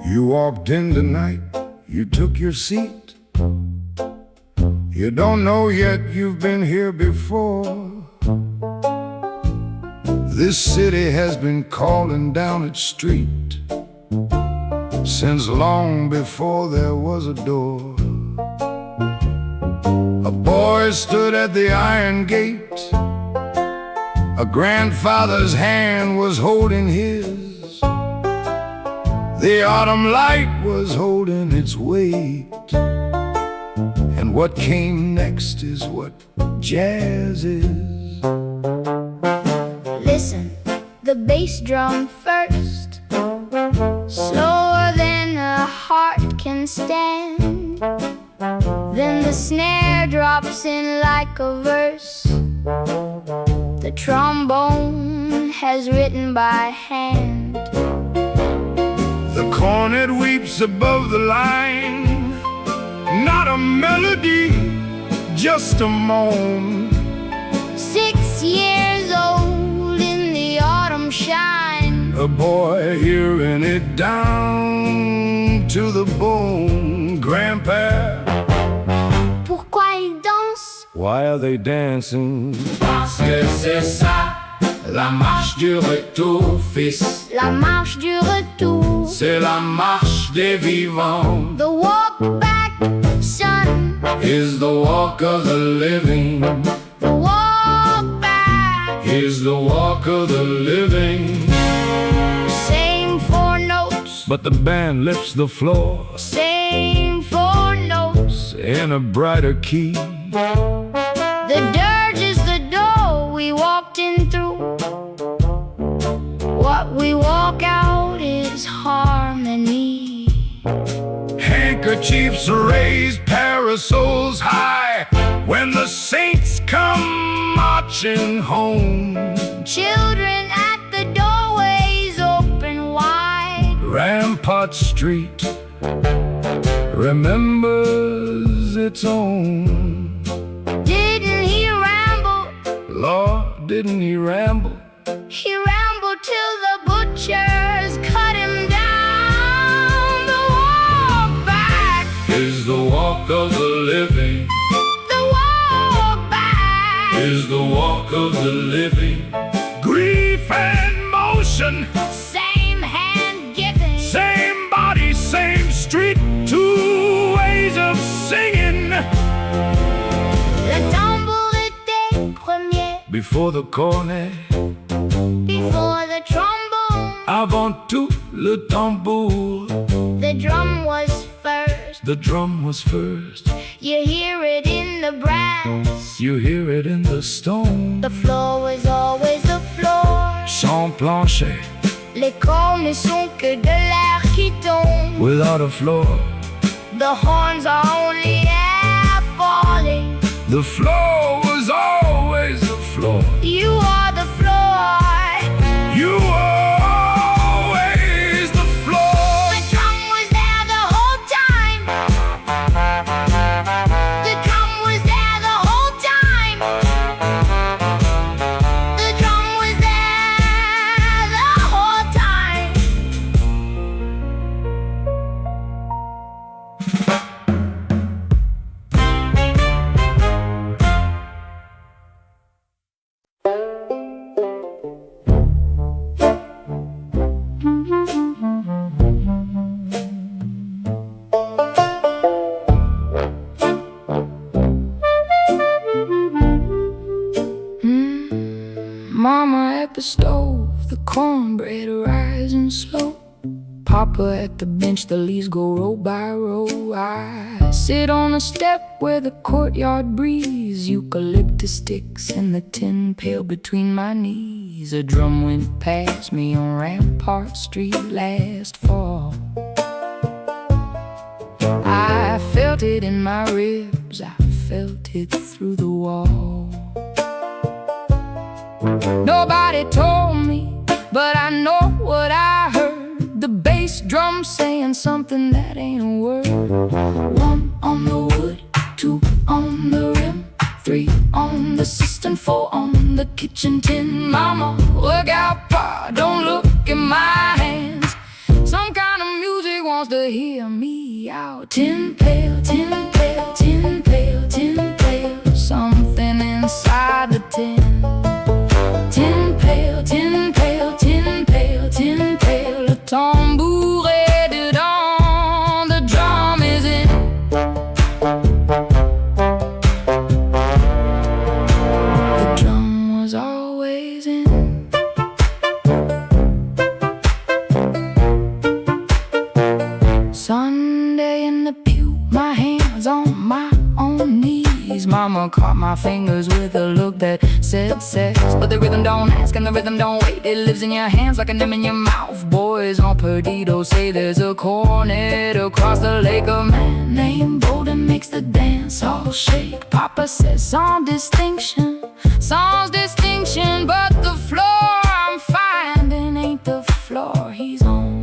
You walked in tonight, you took your seat. You don't know yet you've been here before. This city has been calling down its street since long before there was a door. A boy stood at the iron gate. A grandfather's hand was holding his. The autumn light was holding its weight. And what came next is what jazz is. Listen, the bass drum first, slower than a heart can stand. Then the snare drops in like a verse. The trombone has written by hand. The cornet weeps above the line, not a melody, just a moan. 6 years old in the autumn shine, A boy hearing it down to the bone. Grandpa, pourquoi il danse? why are they dancing? Parce que c'est ça, la marche du retour, fils. La marche du retour, C'est la marche des vivants. the walk back, son. Is the walk of the living. The walk back, Is the walk of the living. same 4 notes, But the band lifts the floor same 4 notes. in a brighter key. The dirge is the door we walked in through. What we walk out is harmony. Handkerchiefs raised, parasols high, when the saints come marching home. Children at the doorways open wide. Rampart Street remembers its own. Didn't he ramble? Lord, didn't he ramble? He rambled till the butchers cut him down. The walk back, Is the walk of the living. the walk back, Is the walk of the living. Grief and motion, same hand given. same body, same street, 2 ways of singing. Le tambour était premier, Before the cornet, before the trombone. avant tout le tambour. The drum was first. The drum was first. You hear it in the brass. You hear it in the stone. The floor was always the floor. Sans plancher, Les corps ne sont que de l'air qui tombe. without a floor. The horns are only air falling. The floor was always the floor. You are the floor. You were always the floor. The drum was there the whole time. The drum was there the whole time. The drum was there the whole time. Mama at the stove, the cornbread rising slow. Papa at the bench, the leaves go row by row. I sit on a step where the courtyard breeze, eucalyptus sticks and the tin pail between my knees. A drum went past me on Rampart Street last fall. I felt it in my ribs, I felt it through the wall. Nobody told me, but I know what I heard. The bass drum saying something that ain't a word. 1 on the wood, 2 on the rim, 3 on the cistern, 4 on the kitchen tin. Mama, look out, Pa, don't look at my hands. Some kind of music wants to hear me out. Tin pail, tin pail, tin pail, tin pail. Something inside the tin. Tin pail, tin pail, tin pail, tin pail. Le tambour est dedans, the drum is in. The drum was always in. Sunday in the pew, my hands on my own knees. Mama caught my fingers with a look that said sex. But the rhythm don't ask and the rhythm don't wait. It lives in your hands like a name in your mouth. Boys on Perdido say there's a cornet across the lake. A man named Bolden makes the dance all shake. Papa says sans distinction, sans distinction. But the floor I'm finding ain't the floor he's on.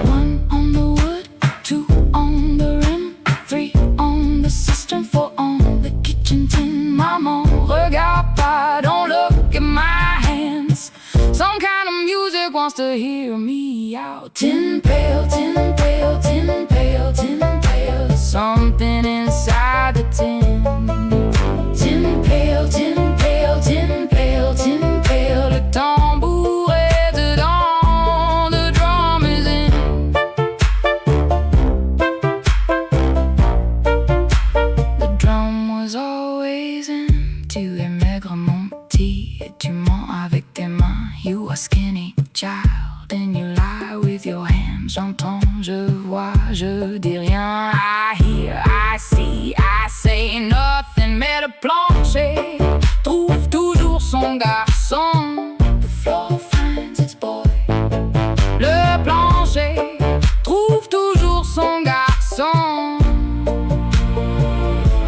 One on the wood, two on the rim, three on the cistern, four on the kitchen tin. Maman, regarde pas, don't look at my hands. Some kind of music wants to hear me out. Tin pail, tin pail, tin pail, tin pail. Something inside the tin. Tin pail, tin pail, tin pail, tin pail. Le tambour est dedans, the drum is in. The drum was always in. Tu es maigre mon petit et tu mens avec tes mains. You are skinny child and you lie with your hands. J'entends, je vois, je dis rien. I hear, I see, I say nothing. Mais le plancher trouve toujours son garçon. The floor finds its boy. Le plancher trouve toujours son garçon.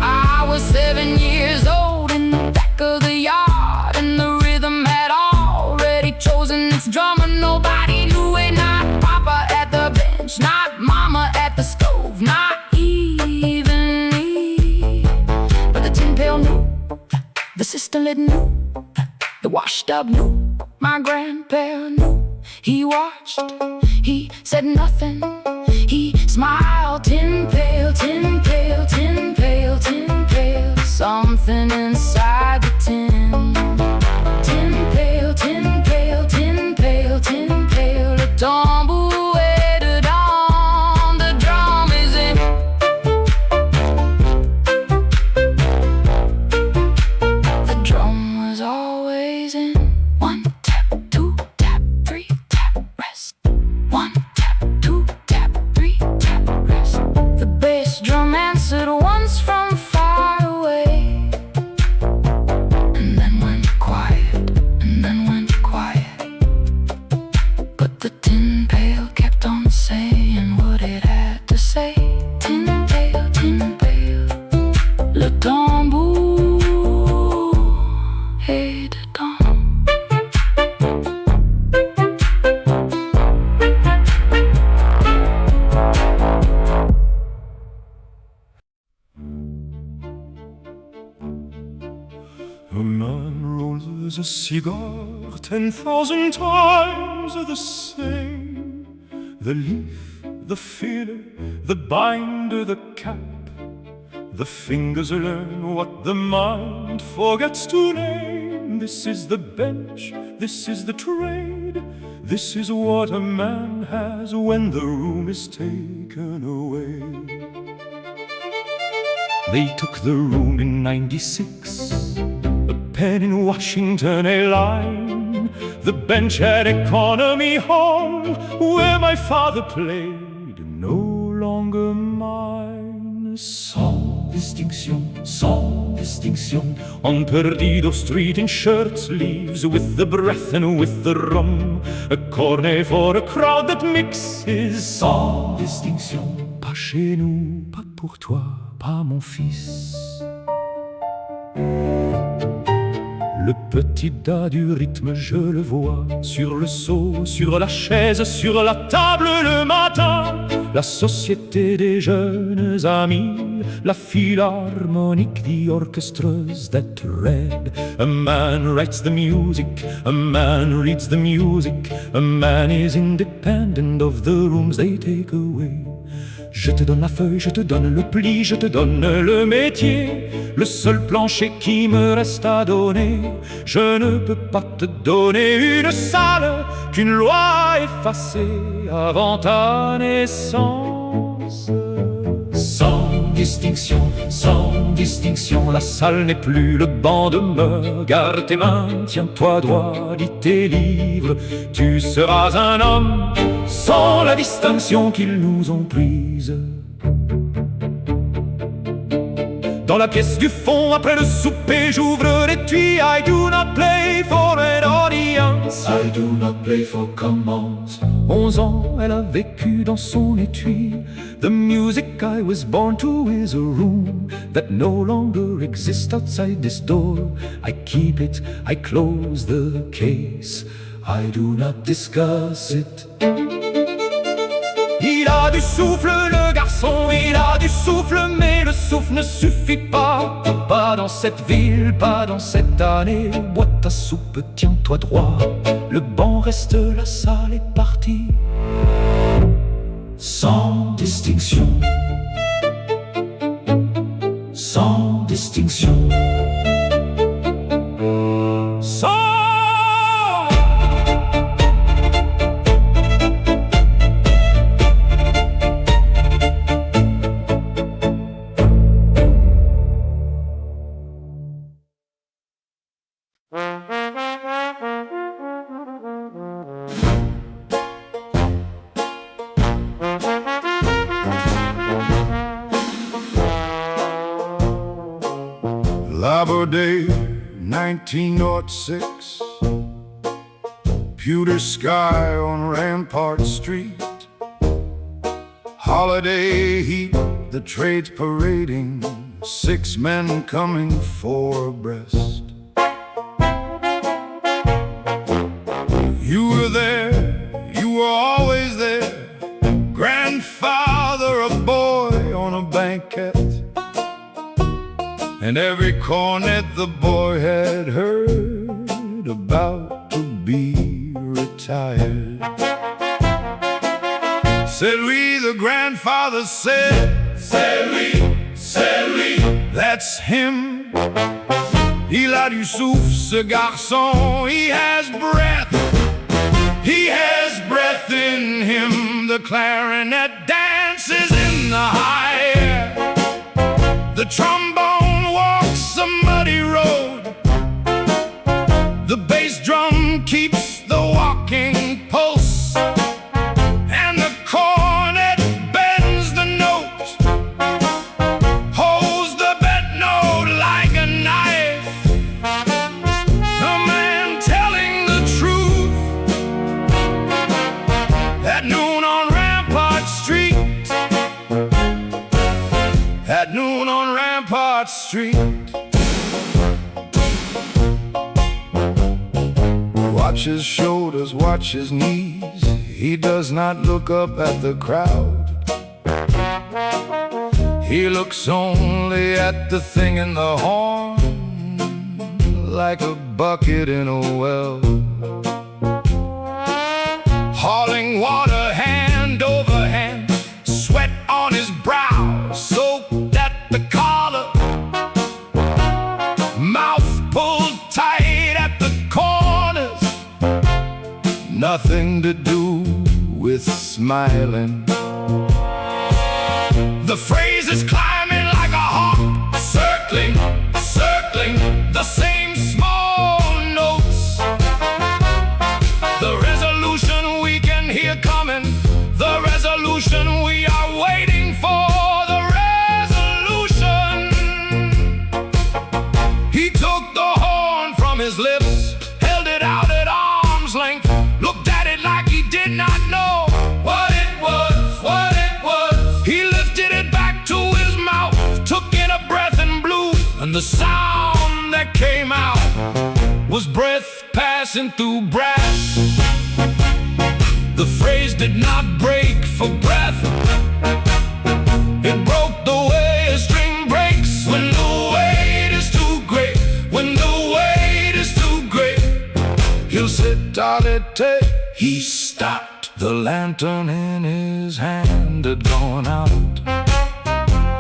I was 7 years old in the back of the yard, and the rhythm had already chosen its drummer. Nobody knew it, not Papa at the bench, not Mama at the stove, not even me. But the tin pail knew, the cistern lid knew, the washed up knew, my grandpa knew. He watched, he said nothing, he smiled. Tin pail, tin pail, tin pail, tin pail. Something inside the tin. Tin pail, tin pail, tin pail, tin pail. Le tambour est dedans, the drum is in. The drum was always in. One tap, two tap, three tap, rest. One tap, two tap, three tap, rest. The bass drum answered once from far away, and then went quiet, and then went quiet. But the tin pail kept on saying what it had to say. Tin pail, le tambour est dedans. A man rolls a cigar 10,000 times the same. The leaf, the filler, the binder, the cap. The fingers learn what the mind forgets to name. This is the bench, this is the trade. This is what a man has when the room is taken away. They took the room in '96. A pen in Washington, a line. The bench at Economy Hall, where my father played, no longer mine. Sans distinction, on Perdido Street in shirt sleeves, with the breath and with the rum. A cornet for a crowd that mixes. Sans distinction, pas chez nous, pas pour toi, pas mon fils. Le petit das du rythme, je le vois sur le seau, sur la chaise, sur la table le matin. La société des jeunes amis, la philharmonique, the orchestras that read. A man writes the music, a man reads the music, a man is independent of the rooms they take away. Je te donne la feuille, je te donne le pli, je te donne le métier, le seul plancher qui me reste à donner. Je ne peux pas te donner une salle qu'une loi effacée avant ta naissance. Sans distinction, la salle n'est plus le banc de demeure. Garde tes mains, tiens-toi droit, lis tes livres, tu seras un homme sans la distinction qu'ils nous ont prise. Dans la pièce du fond, après le souper, j'ouvre l'étui. I do not play for an audience, I do not play for commands. 11 ans, elle a vécu dans son étui. The music I was born to is a room that no longer exists outside this door. I keep it, I close the case, I do not discuss it. Il a du souffle, le garçon, il a du souffle, mais le souffle ne suffit pas. Pas dans cette ville, pas dans cette année. Bois ta soupe, tiens-toi droit. Le banc reste, la salle est partie. Sans distinction, sans distinction, sans... Labor Day, 1906. Pewter sky on Rampart Street. Holiday heat, the trades parading. 6 men coming 4 abreast. You were there, you were always there. Grandfather, a boy on a banquet. And every cornet the boy had heard about to be retired. Said we, the grandfather said, that's him. Il a du souffle, ce garçon, he has breath in him. The clarinet dances in the high air. The trombone walks a muddy road. The bass drum keeps the walking pulse. And the cornet bends the note, holds the bed note like a knife. The man telling the truth at noon on Rampart Street. At noon on Rampart Street. Watch his shoulders, watch his knees. He does not look up at the crowd. He looks only at the thing in the horn, like a bucket in a well. Hauling water hand over hand, sweat on his brow, soaked at the collar, mouth pulled tight at the corners. Nothing to do with smiling. The phrase is climbing like a hawk, circling, the same small notes. The resolution we can hear coming, the resolution we are waiting for, the resolution. He took the horn from his lips, held it out at arm's length, looked at it like he did not know what it was. He lifted it back to his mouth, took in a breath and blew, and the sound that came out slicing through brass. The phrase did not break for breath. It broke the way a string breaks when the weight is too great. When the weight is too great, he'll sit arrêté. He stopped. The lantern in his hand had gone out.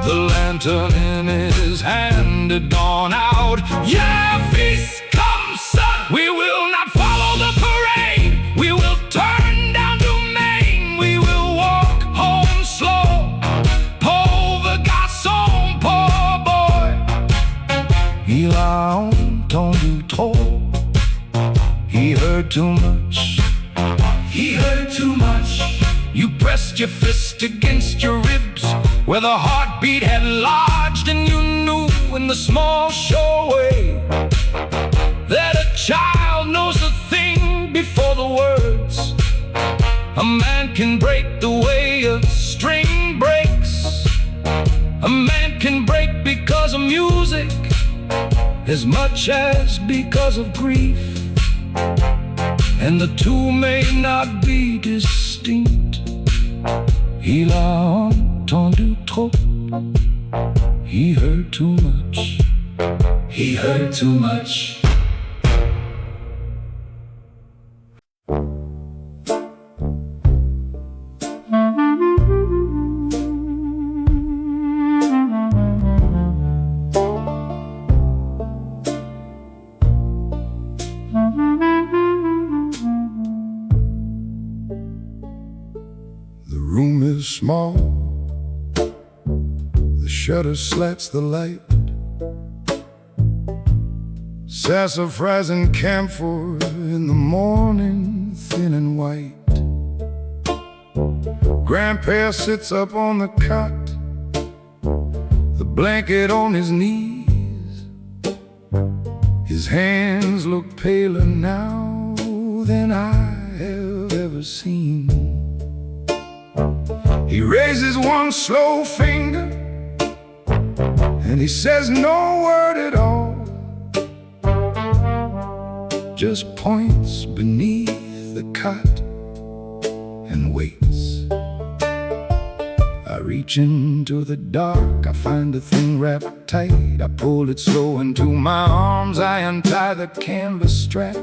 The lantern in his hand had gone out. Yeah, fils, come son, we will not follow the parade. We will turn down to Maine. We will walk home slow. Pauvre garçon, poor boy. Il a entendu trop. He heard too much. He heard too much. You pressed your fist against your ribs where the heartbeat had lodged, and you knew in the small sure way that a child knows a thing before the words. A man can break the way a string breaks. A man can break because of music as much as because of grief. And the two may not be distinct. Il a entendu trop. He heard too much. He heard too much. Small, the shutter slats the light. Sassafras and camphor in the morning, thin and white. Grandpa sits up on the cot, the blanket on his knees. His hands look paler now than I have ever seen. He raises one slow finger and he says no word at all, just points beneath the cot and waits. I reach into the dark, I find the thing wrapped tight. I pull it slow into my arms, I untie the canvas strap.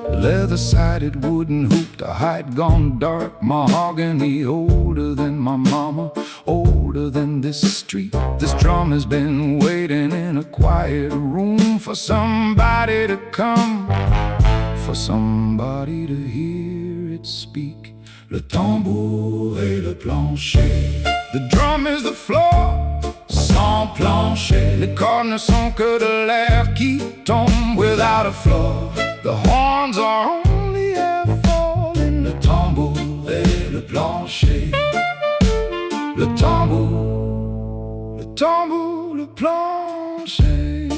Leather-sided wooden hoop, the hide gone dark. Mahogany, older than my mama, older than this street. This drum has been waiting in a quiet room for somebody to come, for somebody to hear it speak. Le tambour et le plancher. The drum is the floor, sans plancher. Les cordes ne sont que de l'air qui tombe without a floor. The horns are only air falling. Le tambour et le plancher. Le tambour, le tambour, le plancher.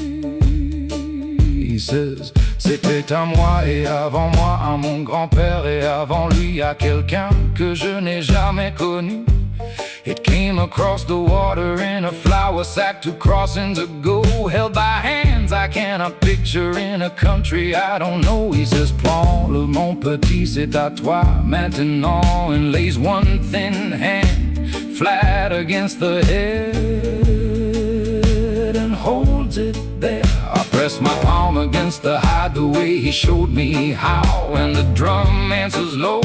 He says, c'était à moi et avant moi, à mon grand-père et avant lui, à quelqu'un que je n'ai jamais connu. It came across the water in a flour sack 2 crossings ago, held by hands I cannot picture in a country I don't know. He says, prends-le mon petit, c'est à toi maintenant, and lays one thin hand flat against the head and holds it there. I press my palm against the hide the way he showed me how, and the drum answers low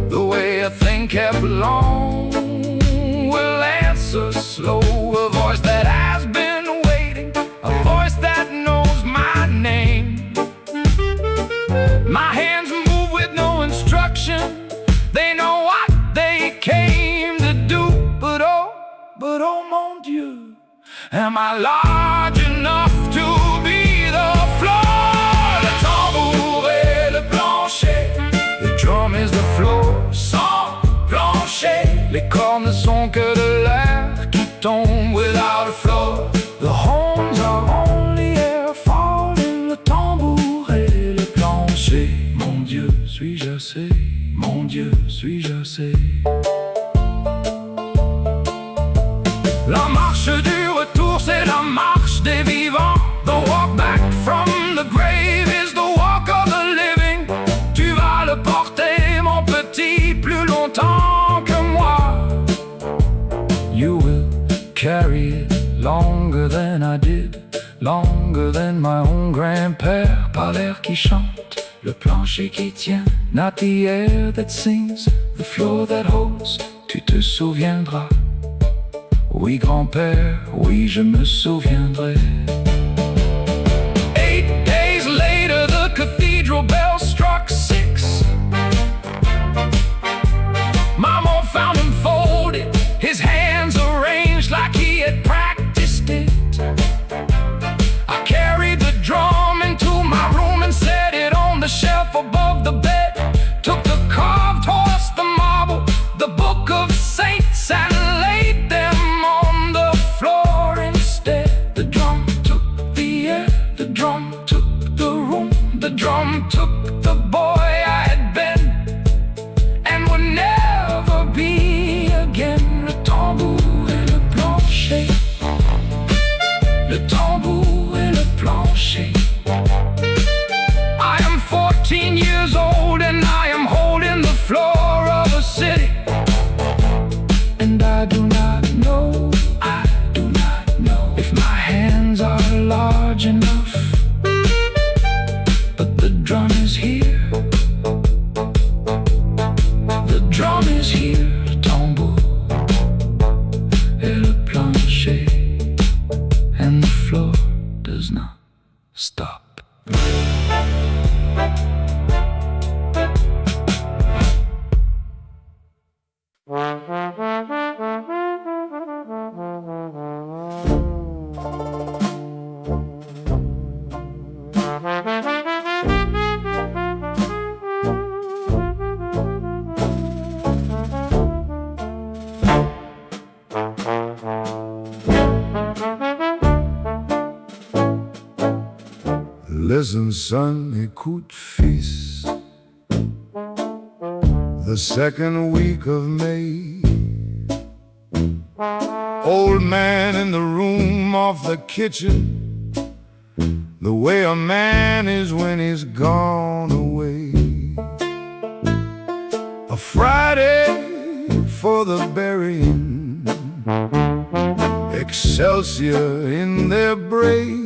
the way a thing kept long will answer slow. A voice that has been waiting, a voice that knows my name. My hands move with no instruction, they know what they came to do. But oh mon Dieu, am I large enough to be the floor? Le tambour et le plancher. The drum is the floor, sans plancher. Les cordes ne sont que de l'air qui tombe without a floor. The horns are only air falling. Le tambour et le plancher. Mon Dieu, suis-je assez? Mon Dieu, suis-je assez? La marche du retour, c'est la marche des vivants. The walk back from the grave is the walk of the Mon grand-père par l'air qui chante, le plancher qui tient, not the air that sings, the floor that holds, tu te souviendras. Oui, grand-père, oui, je me souviendrai. 8 days later, the cathedral bell struck 6. Mama found him folded, his hands arranged like he had practiced it. I carried the drum into my room and set it on the shelf above the bed. Took the carved horse, the marble, the book of saints, and laid them on the floor instead. The drum took the air, the drum took the room, the drum took the boy I had been and would never be again. Le tambour et le plancher, le tambour et le plancher. I am 14 years old and I am holding the floor of a city. And I do not know if my hands are large enough. But the drum is here. The drum is here, le tambour et le plancher. And the floor does not stop. Listen, son, écoute, fils. The second week of May, old man in the room off the kitchen, the way a man is when he's gone away. A Friday for the burying, Excelsior in their braid.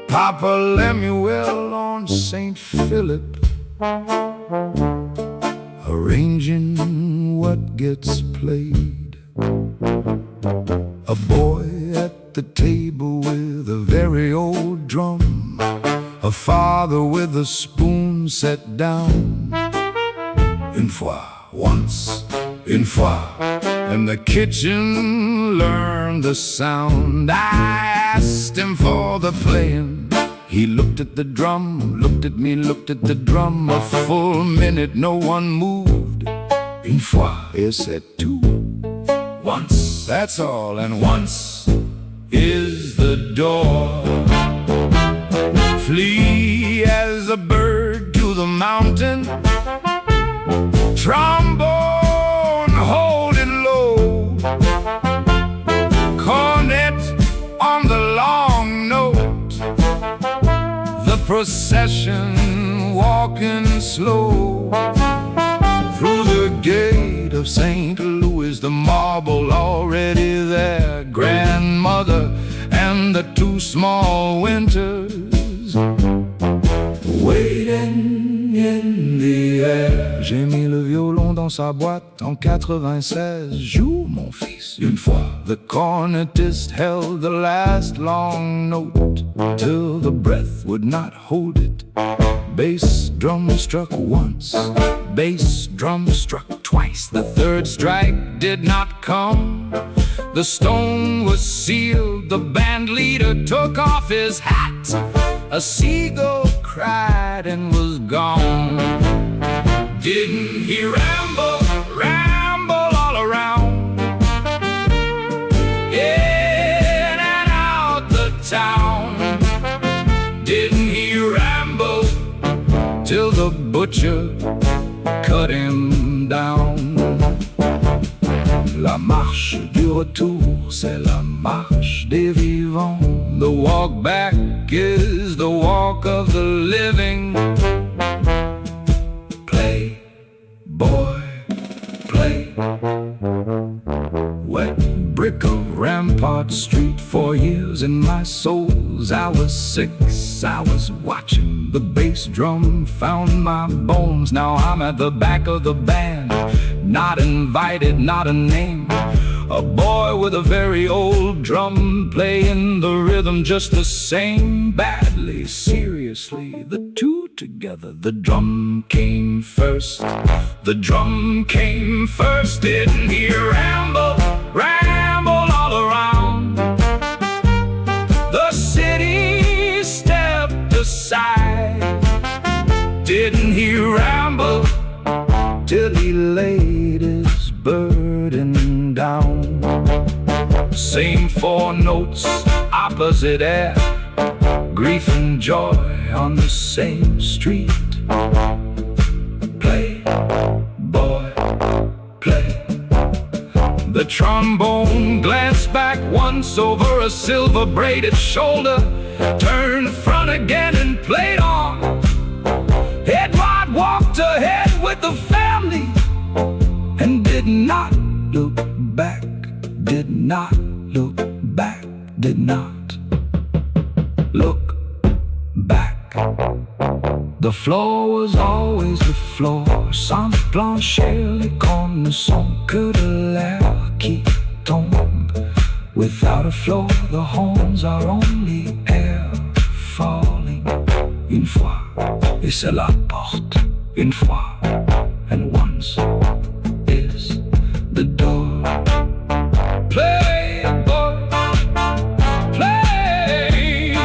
Papa Lemuel on St. Philip, arranging what gets played. A boy at the table with a very old drum, a father with a spoon set down. Une fois, once, une fois, and the kitchen learned the sound. I asked him for the playing. He looked at the drum, looked at me, looked at the drum. A full minute, no one moved. Une fois, et c'est tout. Once, that's all, and once is the door. Flee as a bird to the mountain. Trombone, hold it low. Cornet on the long note. The procession walking slow through the gate of St. Louis. The marble already there. Grandmother and the two small winters waiting in the air. J'ai mis le violon dans sa boîte en 96. Joue, mon fils, une fois. The cornetist held the last long note till the breath would not hold it. Bass drum struck once, bass drum struck twice. The third strike did not come. The stone was sealed. The band leader took off his hat. A seagull cried and was gone. Didn't he ramble, ramble all around, in and out the town? Didn't he ramble till the butcher cut him down? La marche du retour, c'est la marche des vivants. The walk back is the walk of the living. Play, boy, play. Wet brick of Rampart Street for 4 years in my souls. I was 6, I was watching the bass drum, found my bones. Now I'm at the back of the band, not invited, not a name. A boy with a very old drum, playing the rhythm just the same. Badly, seriously, the two together. The drum came first, the drum came first. Didn't he ramble, ramble all around? The city stepped aside. Didn't he ramble till he laid his burden down? Same 4 notes, opposite air, grief and joy on the same street. Play, boy, play. The trombone glanced back once over a silver braided shoulder, turned front again and played on. Edward walked ahead with the family and did not look back, did not look back, did not look back. The floor was always the floor, sans plancher, les cornes ne sont que de l'air qui tombe. Without a floor, the horns are only air falling. Une fois, et c'est la porte, une fois, and once is the door. Play, boy, play,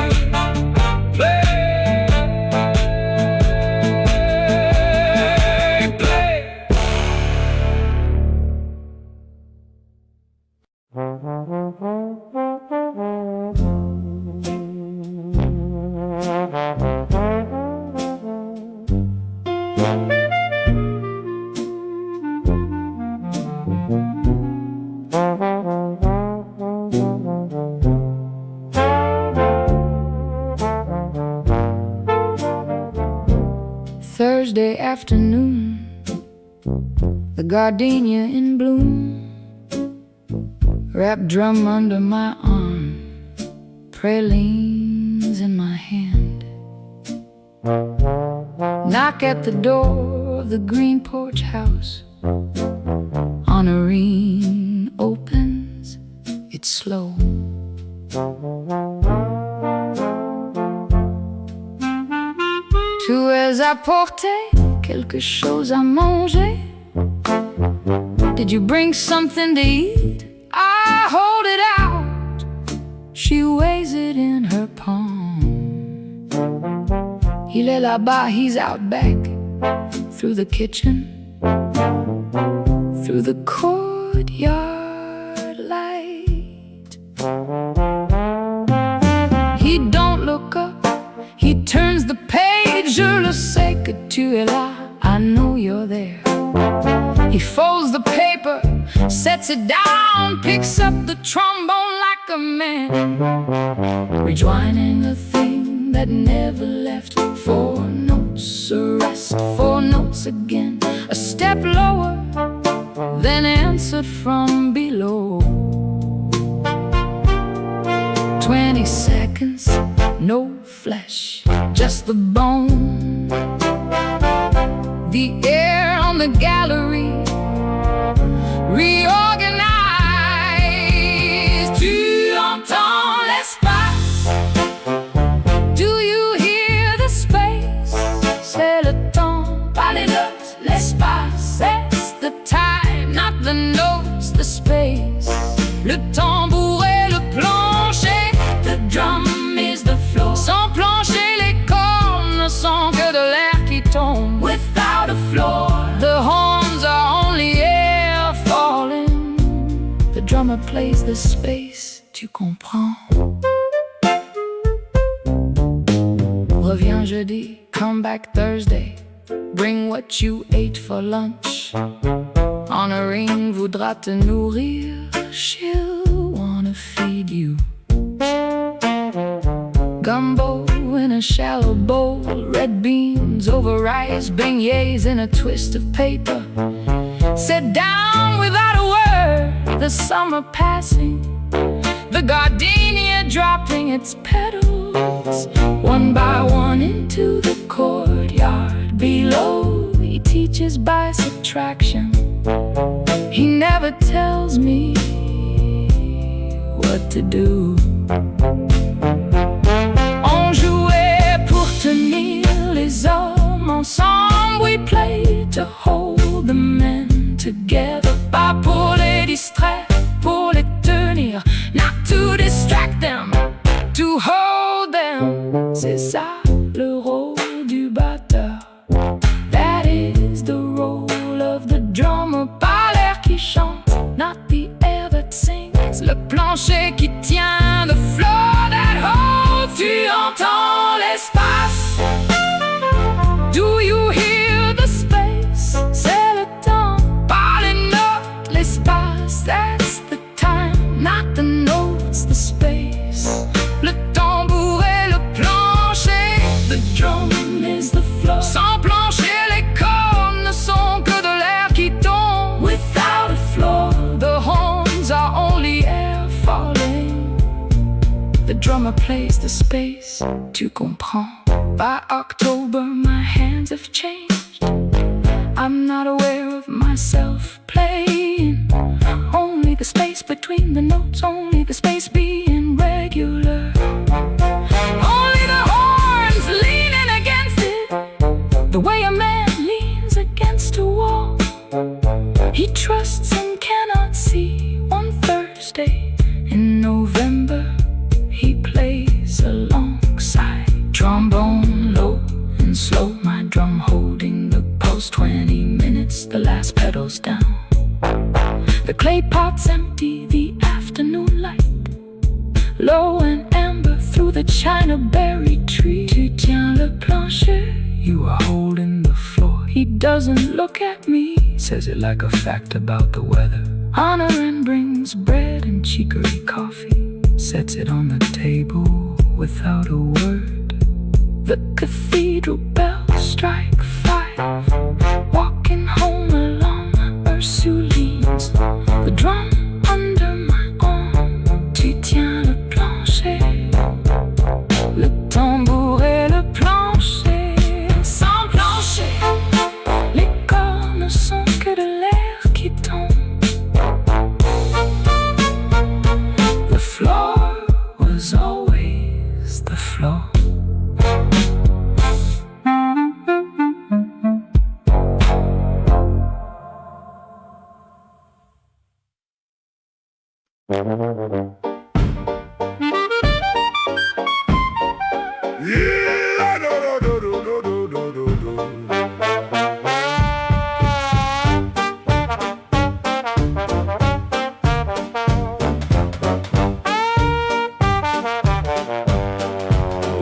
play, play. Thursday afternoon, the gardenia in bloom, wrapped drum under my arm, pralines in my hand. Knock at the door of the green porch house. Honorine opens, it's slow. Tu es apporté quelque chose à manger? Did you bring something to eat? I hold it out. She weighs it in her palm. Il est là-bas, he's out back. Through the kitchen, through the courtyard light. He don't look up, he turns the page. Je le sais que tu es là, I know you're there. He folds the paper, sets it down, picks up the trombone like a man, rejoining a thing that never left. 4 notes, a rest, 4 notes again, a step lower, then answered from below. 20 seconds, no flesh, just the bone. The air on the gallery reorganized. Tu entends l'espace? Do you hear the space? C'est le temps, pas les notes. L'espace, it's the time, not the notes, the space. Le tambour et le plancher, the drum is the floor. Sans plancher, les cornes ne sont que de l'air qui tombe. Without a floor, the horns are only air falling. The drummer plays the space, tu comprends? Reviens jeudi, come back Thursday. Bring what you ate for lunch. Honoring voudra te nourrir. She'll wanna feed you. Gumbo in a shallow bowl, red beans over rice, beignets in a twist of paper. Sit down without a word, the summer passing, the gardenia dropping its petals one by one into the courtyard below. He teaches by subtraction. He never tells me what to do. On jouait pour tenir les hommes ensemble. We played to hold the men together. Pas pour les distraire, pour les tenir. Not to distract them, to hold them. C'est ça le rôle du batteur. That is the role of the drummer. Pas l'air qui chante, not the air that sings. Le plancher qui tient, the floor that holds. Tu entends l'espace? Do you hear the space? C'est le temps, pas les notes, l'espace. That's the time, not the notes, the space. Le tambour et le plancher, the drum is the floor. Sans plancher, les cordes ne sont que de l'air qui tombe. Without a floor, the horns are only air falling. The drummer plays the space, tu comprends. By October, my hands have changed. I'm not aware of myself playing. Only the space between the notes, only the space being regular. Only the horns leaning against it, the way a man leans against a wall. He trusts and cannot see. One Thursday in November, he plays alongside. Trombone low and slow, my drum holding the post. 20 minutes, the last pedal's down. The clay pot's empty, the afternoon light. Low and amber through the china berry tree. Tu tiens le plancher, you are holding the floor. He doesn't look at me, says it like a fact about the weather. Honor and brings bread and chicory coffee. Sets it on the table without a word. The cathedral bells strike 5. Walking home along Ursulines. The drum under my arm. Tu tiens le plancher. Le tambour et le plancher. Sans plancher, les corps ne sont que de l'air qui tombe. The floor was always the floor.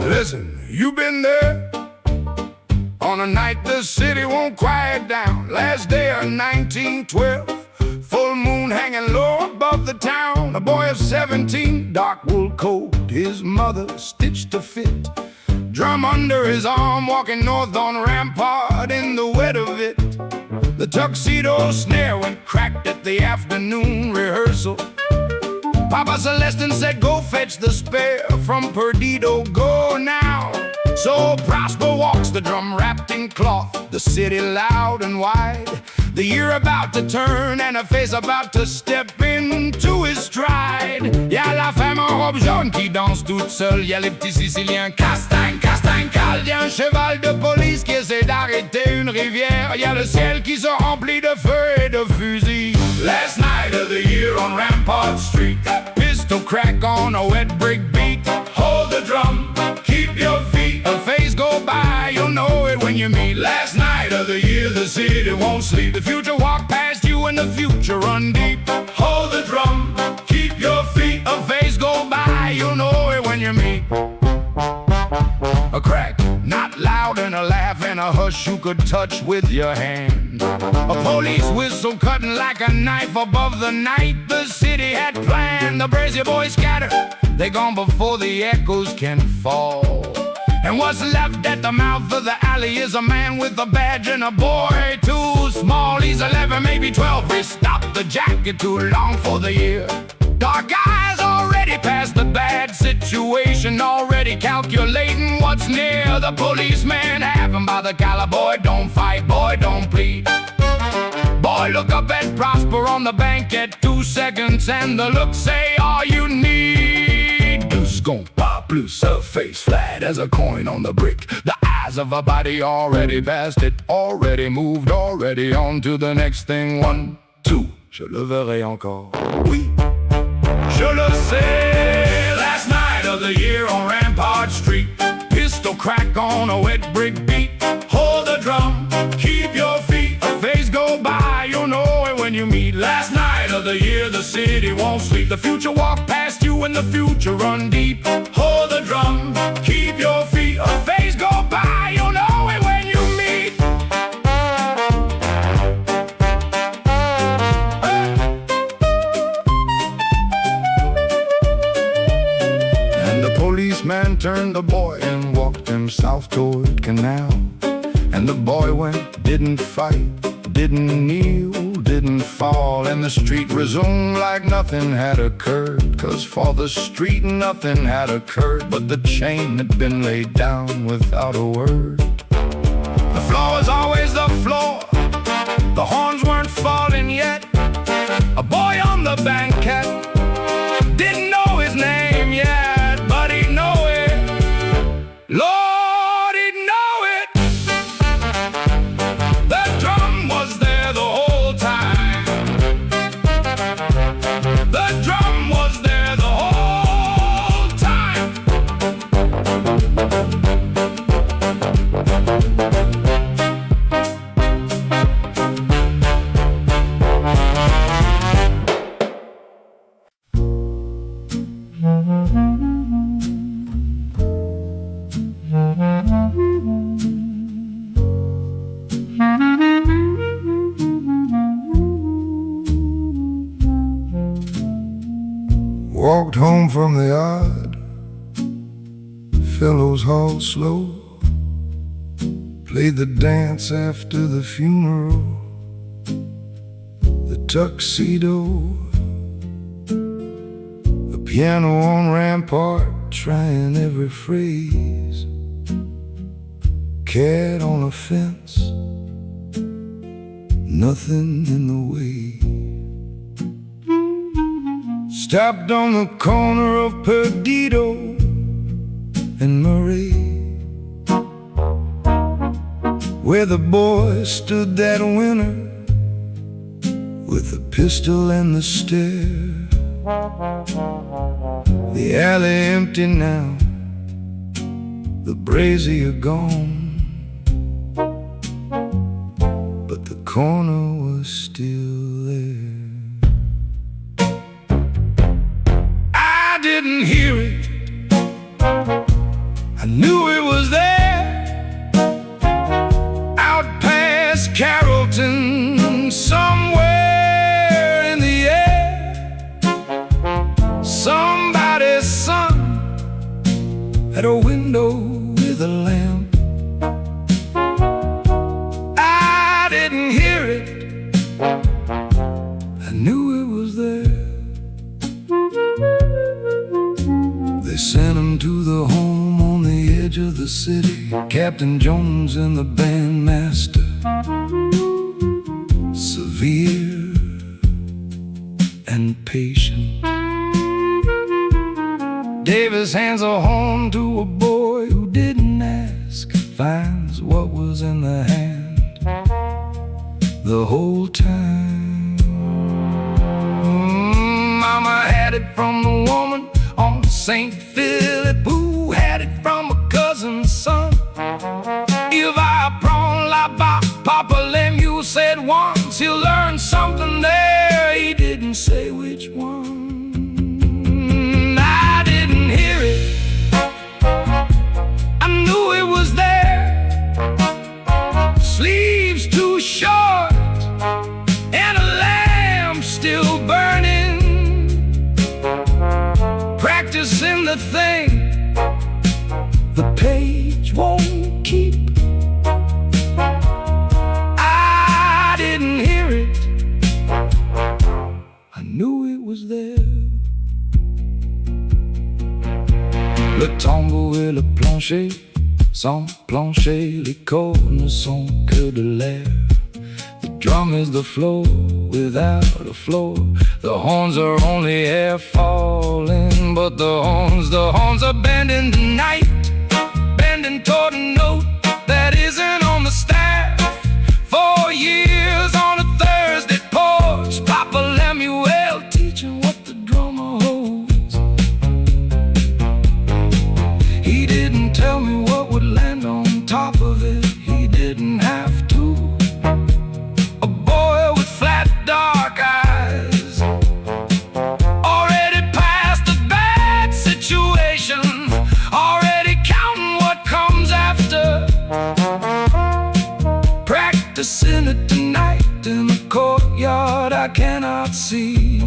Listen, you been there? On a night the city won't quiet down. Last day of 1912, full moon hanging low above the town. A boy of 17, dark wool coat, his mother stitched to fit. Drum under his arm, walking north on Rampart in the wet of it. The tuxedo snare went cracked at the afternoon rehearsal. Papa Celestin said, go fetch the spare from Perdido, go now. So Prosper walks the drum wrapped in cloth, the city loud and wide. The year about to turn and a face about to step into his stride. Y'a la femme en robe jaune qui danse toute seule. Y'a les petits Siciliens castagne, castagne, cal. Y'a un cheval de police qui essaie d'arrêter une rivière. Y'a le ciel qui se remplit de feux et de fusils. Last night of the year on Rampart Street, pistol crack on a wet brick beat. Hold the drum, keep your feet. A phase go by, you'll know it when you meet. Last night of the year, the city won't sleep. The future walk past you and the future run deep. Hold the drum, keep your feet. A phase go by, you'll know it when you meet. A crack, not loud, and a laugh and a hush you could touch with your hand. A police whistle cutting like a knife above the night the city had planned. The brazier boys scatter, they gone before the echoes can fall. And what's left at the mouth of the alley is a man with a badge and a boy too small. He's 11, maybe 12. He stopped the jacket too long for the year. Dark eyes already already past the bad situation, already calculating what's near. The policeman have him by the collar. Boy, don't fight, boy, don't plead. Boy, look up at Prosper on the Banquet. 2 seconds and the look say all you need. Dusk gon' pop loose, her face flat as a coin on the brick. The eyes of her body already past it, already moved, already on to the next thing. 1, 2, je le verrai encore. Oui, je le sais. Last night of the year on Rampart Street, pistol crack on a wet brick beat. Hold the drum, keep your feet. A phase go by, you'll know it when you meet. Last night of the year, the city won't sleep. The future walk past you and the future run deep. Hold the drum, keep your feet. A phase go by, you'll know it when you meet. And the policeman turned the boy and walked him south toward Canal. And the boy went, didn't fight, didn't kneel, didn't fall. And the street resumed like nothing had occurred. 'Cause for the street nothing had occurred, but the chain had been laid down without a word. The floor was always the floor, the horns weren't falling yet. A boy on the Banquet didn't know his name yet, but he'd know it. Lord, he'd know it. The drum was there the whole time. The drum was there the whole time. Walked home from the yard, fellows hauled slow, played the dance after the funeral, the tuxedo, the piano on Rampart trying every phrase, cat on a fence, nothing in the way. Stopped on the corner of Perdido and Murray, where the boy stood that winter with the pistol and the stare. The alley empty now, the brazier gone, but the corner was still there. I didn't hear it, I knew it was there, out past Carrollton, somewhere in the air. Somebody's son at a window with a lamp. I didn't hear it, I knew it was there. They sent him to the home on the edge of the city, Captain Jones and the bandmaster, severe and patient. Davis hands a horn to a boy who didn't ask, finds what was in the hand the whole time. Mama had it from the woman on St. Philip, who had it from a cousin's son. If I prawn la ba, Papa Lemuel said once, he'll learn something there. He didn't say which one. I didn't hear it, I knew it was there. Sleeves too short and a lamp still burning, practicing the thing Sans plancher, les corps ne sont que de l'air. The drum is the floor without a floor. The horns are only air falling, but the horns are bending tonight, bending toward a note that isn't on the staff. 4 years on a Thursday porch, Papa Lemuel teaching what the drummer holds. He didn't tell me what would land on top of it, he didn't have to. A boy with flat dark eyes, already past the bad situation, already counting what comes after. Practicing it tonight in the courtyard I cannot see.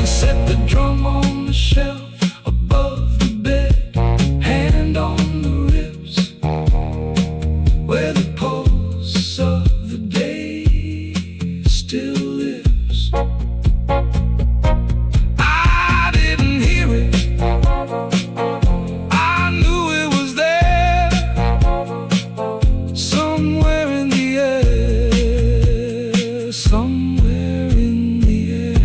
Set the drum on the shelf above the bed, hand on the ribs where the pulse of the day still lives. I didn't hear it, I knew it was there, somewhere in the air, somewhere in the air.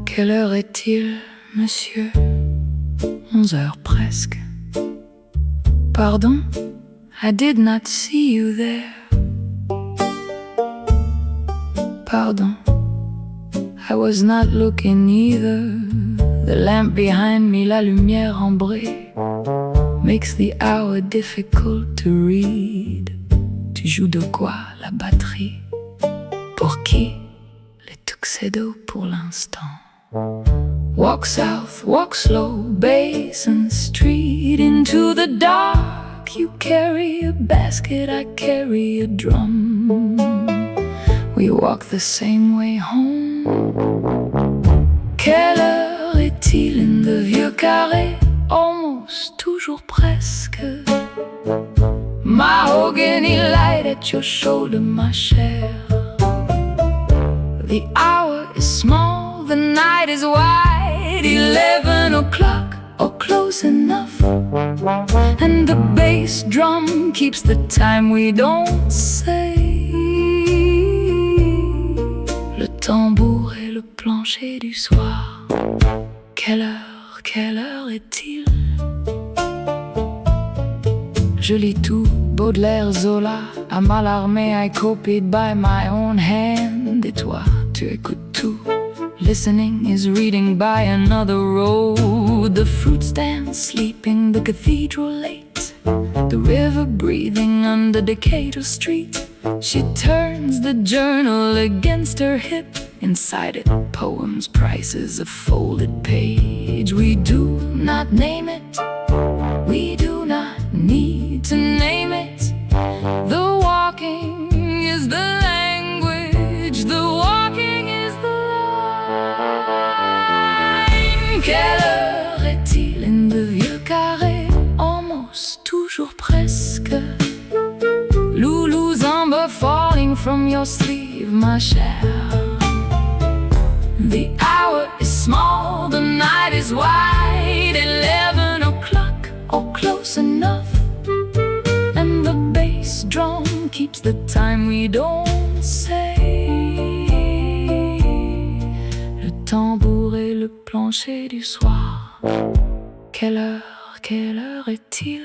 Quelle heure est-il, monsieur? 11 heures presque. Pardon, I did not see you there. Pardon, I was not looking either. The lamp behind me, la lumière ambrée, makes the hour difficult to read. Tu joues de quoi, la batterie? Pour qui? Les tuxedos pour l'instant. Walk south, walk slow, Basin Street, into the dark. You carry a basket, I carry a drum. We walk the same way home. Quelle heure est-il in the vieux carré? Almost, toujours presque. Mahogany light at your shoulder, ma chère. The hour is small, the night is wide. 11 o'clock, or close enough. And the bass drum keeps the time we don't say. Le tambour et le plancher du soir. Quelle heure est-il? Je lis tout, Baudelaire, Zola. À Mallarmé, I copied by my own hand. Et toi, tu écoutes tout. Listening is reading by another road. The fruit stand sleeping, the cathedral late, the river breathing under Decatur Street. She turns the journal against her hip. Inside it, poems, prices, a folded page. We do not name it, we do not need to name it. The walking is the language, the walking is the line. Quelle heure est-il in the vieux carré? Almost, toujours presque. Loulous amber falling from your sleeve, ma chère. The hour is small, the night is wide. 11 o'clock, or close enough. And the bass drum keeps the time we don't say. Le tambour et le plancher du soir. Quelle heure est-il?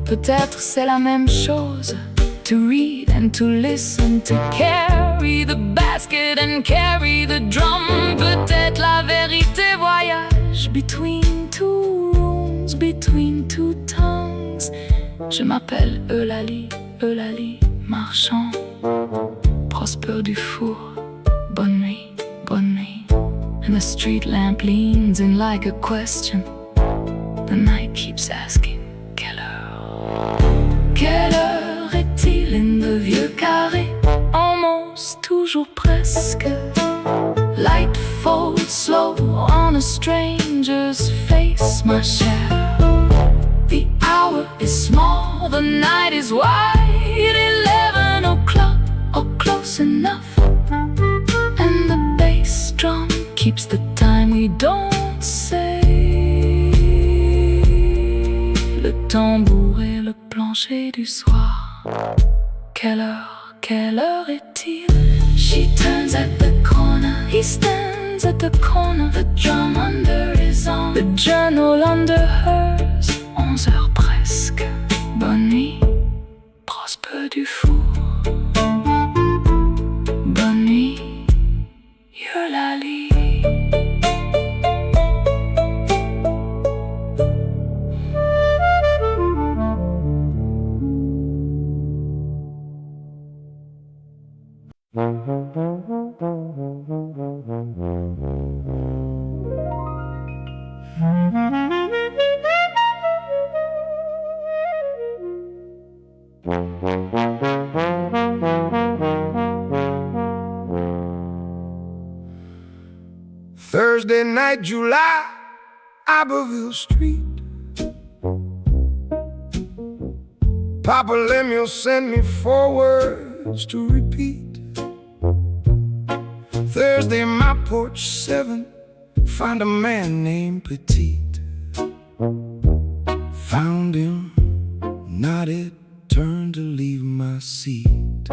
Peut-être c'est la même chose. To read and to listen, to carry the basket and carry the drum. Peut-être la vérité voyage between two rooms, between two tongues. Je m'appelle Eulalie, marchand, Prosper Dufour. Bonne nuit, bonne nuit. And the street lamp leans in like a question. The night keeps asking, quelle heure? Quelle heure est-il in the vieux carré? Almost, toujours presque. Light falls slow on a stranger's face, ma chère. The hour is small, the night is wide, 11 o'clock, or close enough. And the bass drum keeps the time we don't say. Le tambour et le plancher du soir. Quelle heure est-il? She turns at the corner, he stands at the corner. The drum under his arm, the journal under hers. 11 heures presque. Bonne nuit, Prosper Dufour. Bonne nuit, Eulalie. Thursday night, July, Iberville Street. Papa Lemuel sent me 4 words to repeat. Thursday, my porch 7, find a man named Petit. Found him, nodded, turned to leave my seat.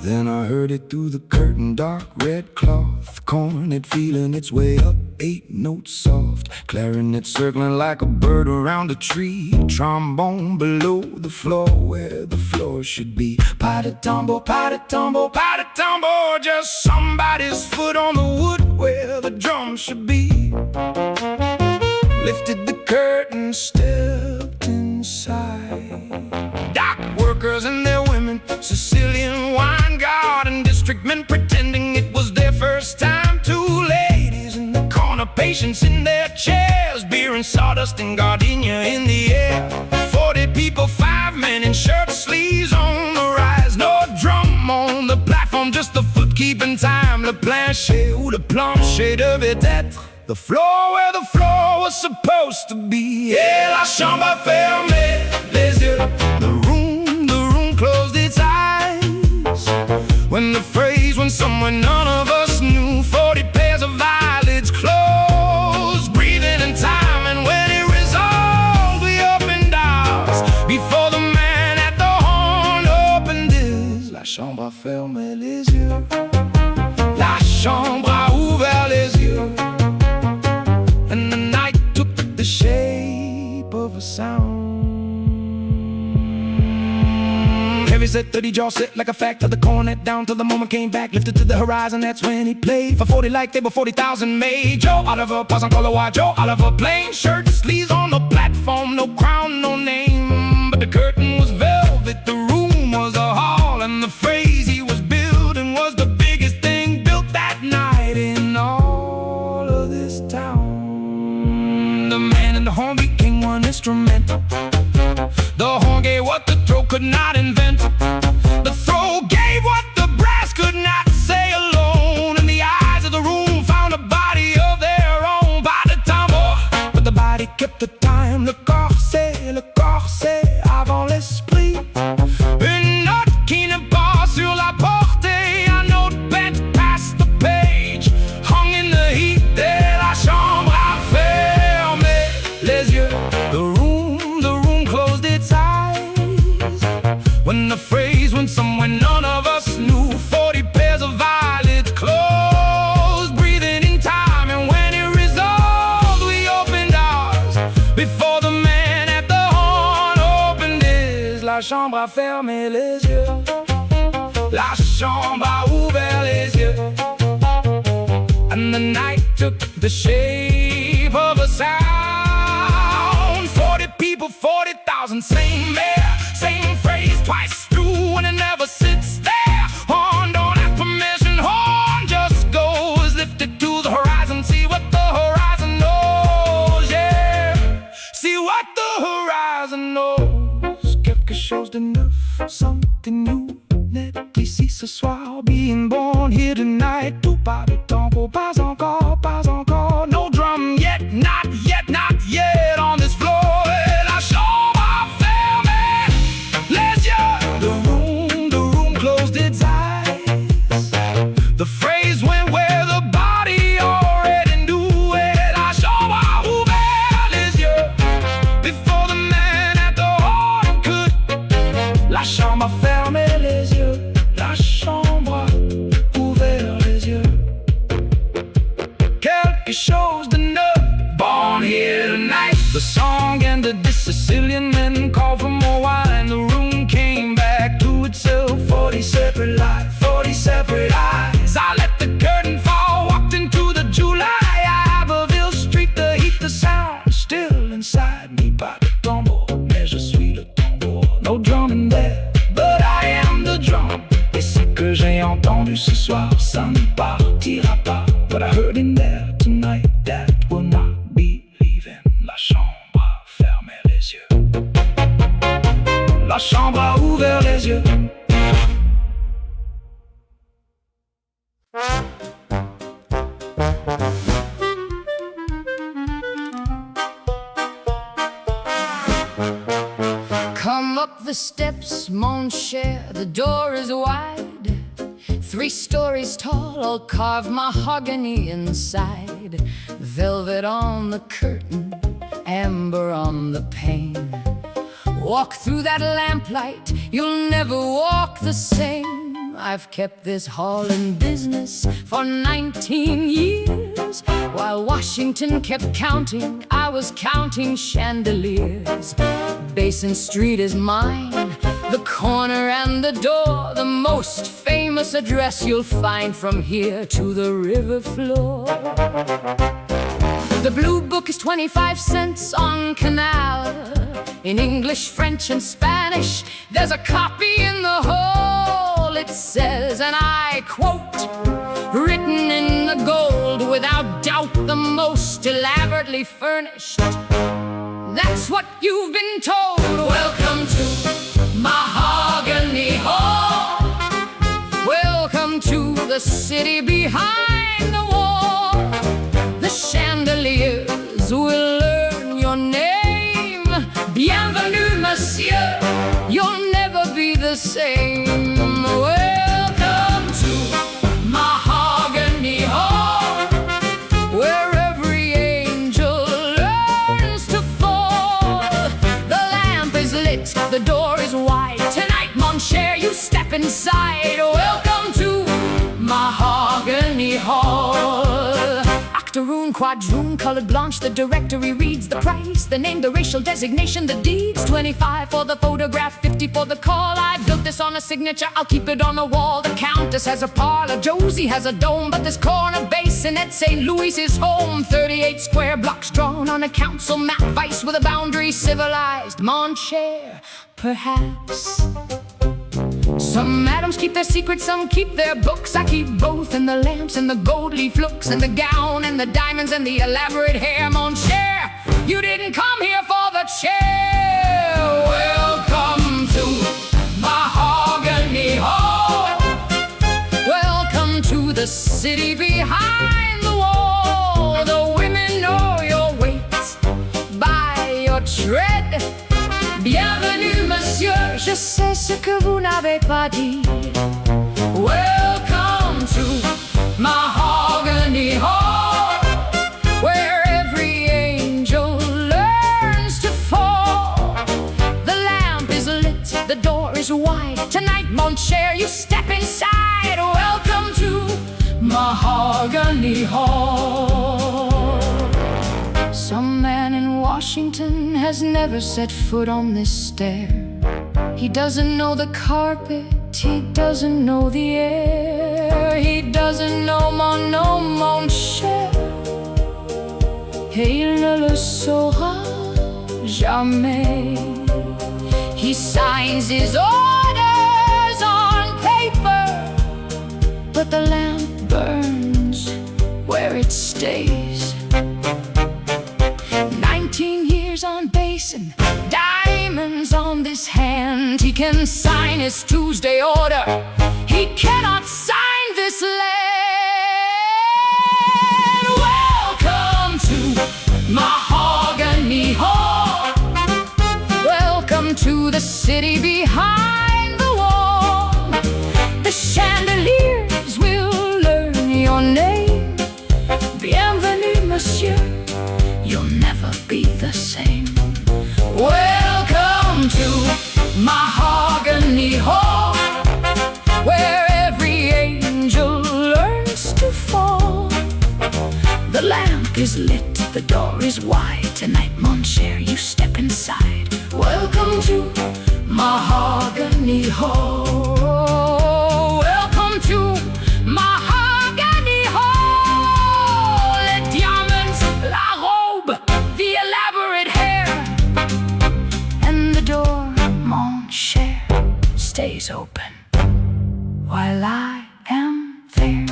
Then I heard it through the curtain, dark red cloth, cornet feeling its way up, 8 notes soft, clarinet circling like a bird around a tree, trombone below the floor where the floor should be. Pas de tambour, pas de tambour, pas de tambour, just somebody's foot on the wood where the drum should be. Lifted the curtain, stepped inside. Dock workers and their women, Sicilian wine garden district men pretending it was their first time. 2 ladies in the corner, patients in their chairs, beer and sawdust and gardenia in the air. 40 people, 5 men in shirt sleeves on the rise. No drum on the platform, just the foot keeping time. Le plancher ou le plancher devait être the floor where the floor was supposed to be. Et la chambre a fermé les yeux. The room closed its eyes. When the phrase went somewhere none of us knew. 40 pairs of eyelids closed, breathing in time. And when it resolved, we opened ours before the man at the horn opened his. La chambre a fermé les yeux. La chambre a ouvert les yeux. And the night took the shape of a sound. Heavy set 30 jaw set like a fact of the cornet down till the moment came back, lifted to the horizon. That's when he played for 40 like they were 40,000 made. Joe Oliver, pas encore le roi. Joe Oliver, plain shirt, sleeves on the platform, no crown, no name, but the curtain was velvet. The room was a hall, and the phrase he was building was the biggest thing built that night in all of this town. The man and the horn became one instrument. The horn gave what the throat could not invent. The throat gave what the brass could not say alone. And the eyes of the room found a body of their own. Pas de tambour, but the body kept the time. Le corset avant l'esprit. Une note qui ne pas sur la portée. Un autre bent past the page, hung in the heat. Dès la chambre a fermé les yeux. The room closed its eyes. When the phrase went somewhere none of us knew. 40 pairs of eyelids closed, breathing in time. And when it resolved, we opened ours before the man at the horn opened his. La chambre a fermé les yeux. La chambre a ouvert les yeux. And the night took the shape of a sound. 40 people, 40,000, same air, same phrase twice through, and it never sits there. Horn don't ask permission, horn just goes, lifted to the horizon. See what the horizon knows, yeah. See what the horizon knows. Quelque chose de neuf, something new. Net ici ce soir, being born here tonight. Tout pas de tempo, pas encore, pas encore. it shows the nerve. Born here tonight, the song ended. The Sicilian men called for more wine. The room came back to itself. 40 separate lives, 40 separate eyes. I let the curtain fall, walked into the July. Iberville Street, the heat, the sound still inside me. Pas de tambour, mais je suis le tambour. No drum in there, but I am the drum. Et ce que j'ai entendu ce soir, ça ne partira pas. What I heard in there tonight, that will not be leaving. La chambre a fermé les yeux. La chambre a ouvert les yeux. Come up the steps, mon cher, the door is wide. 3 stories tall, all carved mahogany inside. Velvet on the curtain, amber on the pane. Walk through that lamplight, you'll never walk the same. I've kept this hall in business for 19 years. While Washington kept counting, I was counting chandeliers. Basin Street is mine, the corner and the door. The most famous address you'll find from here to the river floor. The blue book is 25 cents on Canal. In English, French, and Spanish, there's a copy in the hall. It says, and I quote, written in the gold, without doubt the most elaborately furnished. That's what you've been told. Welcome to Mahogany Hall. Welcome to the city behind the wall. The chandeliers will learn your name. Bienvenue, monsieur. You'll never be the same. Welcome to Mahogany Hall, where every angel learns to fall. The lamp is lit, the door is wide. Tonight, mon cher, you step inside. Welcome to Mahogany Hall. Octoroon, quadroon, colored blanche. The directory reads the price, the name, the racial designation, the deeds. 25 for the photograph, 50 for the call. I built this on a signature, I'll keep it on the wall. The Countess has a parlor, Josie has a dome, but this corner basin at St. Louis is home. 38 square blocks drawn on a council map, vice with a boundary civilized. Mon cher, perhaps. Some madams keep their secrets, some keep their books. I keep both, and the lamps and the gold leaf looks, and the gown and the diamonds and the elaborate hair. Mon cher, you didn't come here for the chair. Welcome to Mahogany Hall. Welcome to the city behind the wall. The women know your weight by your tread. Bienvenue, monsieur, je sais ce que vous n'avez pas dit. Welcome to Mahogany Hall, where every angel learns to fall. The lamp is lit, the door is wide. Tonight, mon cher, you step inside. Welcome to Mahogany Hall. Some man in Washington has never set foot on this stair. He doesn't know the carpet, he doesn't know the air. He doesn't know mon cher, et il ne le saura jamais. He signs his orders on paper, but the lamp burns where it stays. 19 years on basin, diamonds on this hand. He can sign his Tuesday order, he cannot sign this land. Welcome to Mahogany Hall. Welcome to the city behind the wall. The chandeliers will learn your name. Bienvenue, monsieur, you'll never be the same. Welcome to Mahogany Hall, where every angel learns to fall. The The lamp is lit, the door is wide. Tonight, mon cher, you step inside. Welcome to Mahogany Hall. Welcome to Mahogany Hall. Les diamonds, la robe, the elaborate hair, and the door, mon cher, stays open while I am there.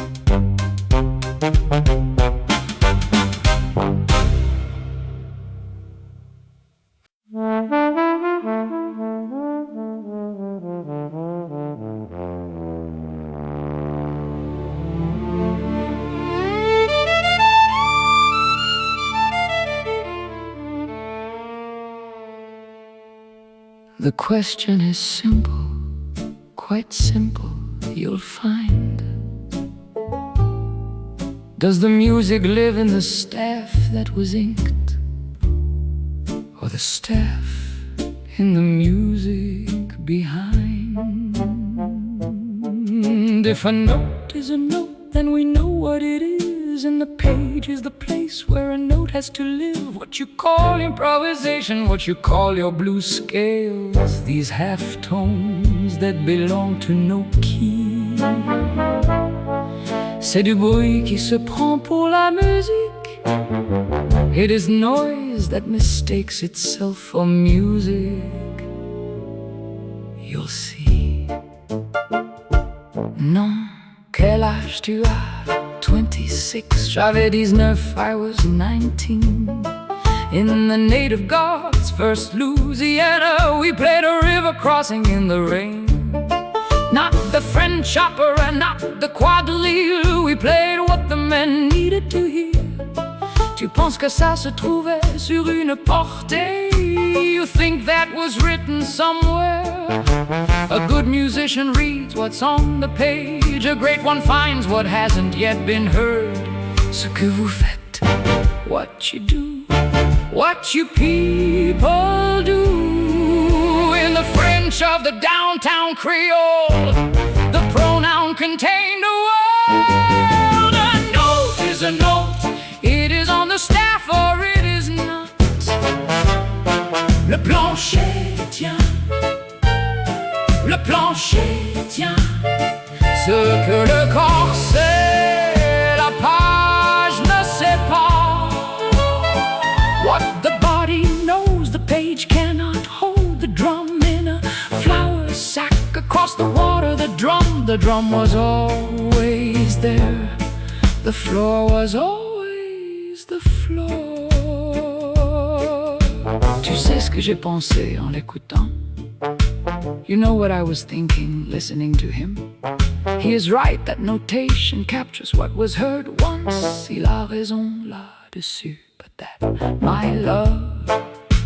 The question is simple, quite simple, you'll find. Does the music live in the staff that was inked, or the staff in the music behind? If a note is a note, then we know what it is, and the page is the place where a note has to live. What you call improvisation, what you call your blues scales, these half tones that belong to no key. C'est du bruit qui se prend pour la musique. It is noise that mistakes itself for music. You'll see. Non, quel âge tu as? 26. J'avais 19, I was 19. In the native God's first Louisiana, we played a river crossing in the rain. Not the French opera, not the quadrille. We played what the men needed to hear. Tu penses que ça se trouvait sur une portée? You think that was written somewhere? A good musician reads what's on the page. A great one finds what hasn't yet been heard. Ce que vous faites, what you do, what you people do. In the French of the downtown Creole, the pronoun contained a word. A note is a note, it is on the staff or it is not. Le plancher tient, le plancher tient. Ce que le corps sait, la page ne sait pas. What the body knows, the page cannot hold. The drum in a flour sack across the water. The drum was always there. The floor was always the floor. Tu sais ce que j'ai pensé en l'écoutant? You know what I was thinking, listening to him? He is right that notation captures what was heard once. Il a raison là-dessus, but that, my love,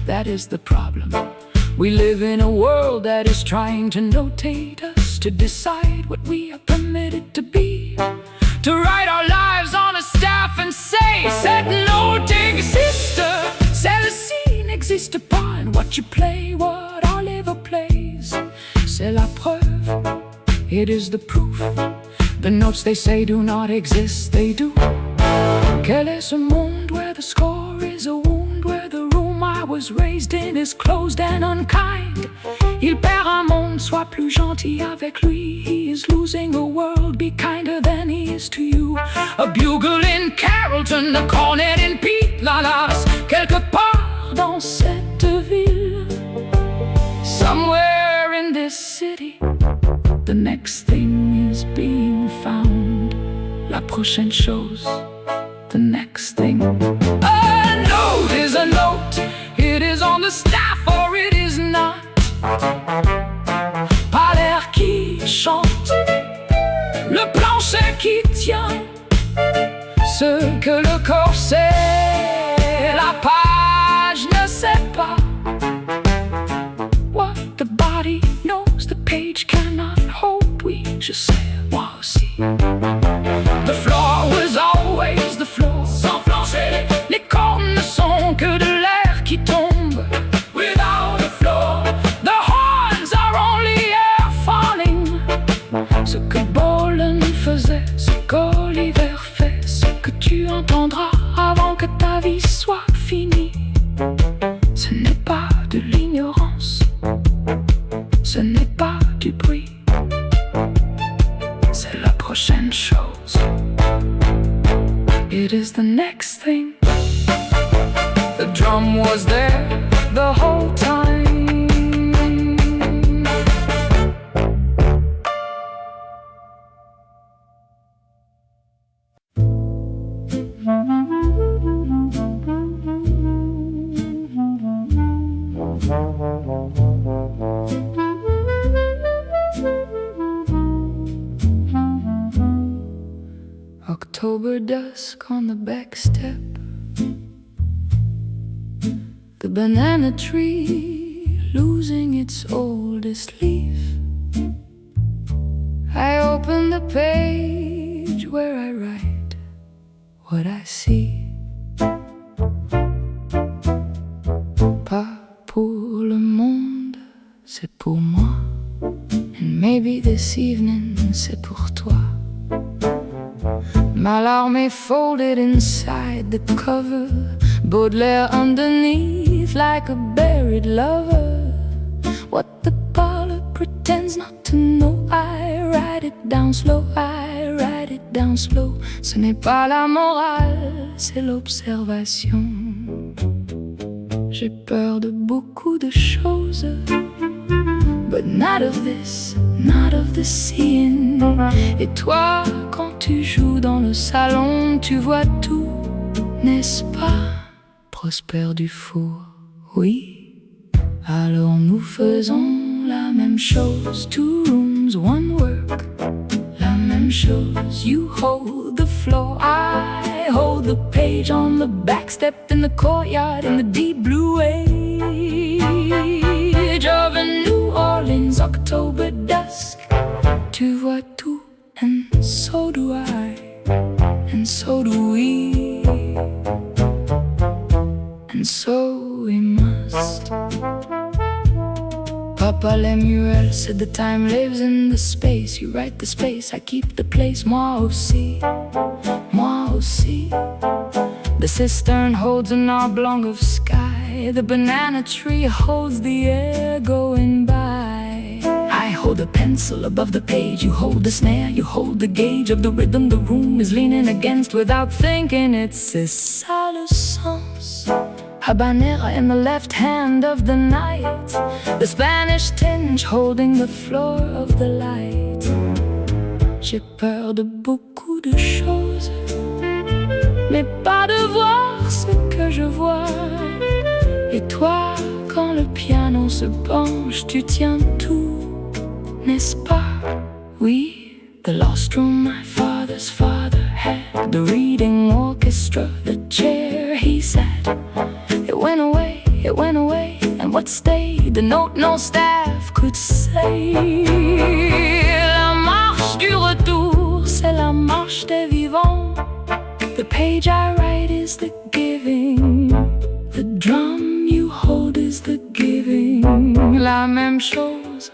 that is the problem. We live in a world that is trying to notate us, to decide what we are permitted to be, to write our lives on a staff and say, cette note existe, celle-ci n'existe pas. And what you play, what our liver plays, c'est la preuve, it is the proof. The notes they say do not exist, they do. Quel est ce monde where the score is a wound, where the room I was raised in is closed and unkind? Il perd un monde, sois plus gentil avec lui. He is losing a world, be kinder than he is to you. A bugle in Carrollton, a cornet in Pete, Lalas, quelque part dans cette ville. Somewhere in this city, the next thing is being found. La prochaine chose, the next thing. A note is a note, it is on the staff or it is not. Pas l'air qui chante, le plancher qui tient. Ce que le corps sait, la page ne sait pas. What the body knows, the page cannot hold. Oui, je sais, moi aussi. The floor was always the floor. Sans plancher, les cornes ne sont que de l'air qui tombe. Without a floor, the horns are only air falling. Ce que Bolan faisait, ce qu'Oliver fait, ce que tu entendras The drum was there the whole time. October dusk on the back step, the banana tree losing its oldest leaf. I open the page where I write what I see. Pas pour le monde, c'est pour moi. And maybe this evening c'est pour toi. Mallarme est folded inside the cover, Baudelaire underneath like a buried lover. What the parlor pretends not to know, I write it down slow, I write it down slow. Ce n'est pas la morale, c'est l'observation. J'ai peur de beaucoup de choses, but not of this, not of the seeing. Et toi, quand tu joues dans le salon, tu vois tout, n'est-ce pas? Prosper du four, oui. Alors nous faisons la même chose. 2 rooms, 1 work. La même chose. You hold the floor, I hold the page on the back step in the courtyard in the deep blue age of a New Orleans October dusk. Tu vois tout, and so do I, and so do we, and so we must. Papa Lemuel said the time lives in the space. You write the space, I keep the place. Moi aussi, moi aussi. The cistern holds an oblong of sky. The banana tree holds the air going by. I hold a pencil above the page. You hold the snare, you hold the gauge of the rhythm the room is leaning against. Without thinking, c'est ça le sens. Habanera in the left hand of the night, the Spanish tinge holding the floor of the light. J'ai peur de beaucoup de choses, mais pas de voir ce que je vois. Et toi, quand le piano se penche, tu tiens tout, n'est-ce pas? Oui, the lost room my father's father had, the reading orchestra, the chair he sat. It went away, and what stayed? The note no staff could say. La marche du retour, c'est la marche des vivants. The page I write is the giving, the drum you hold is the giving. La même chose,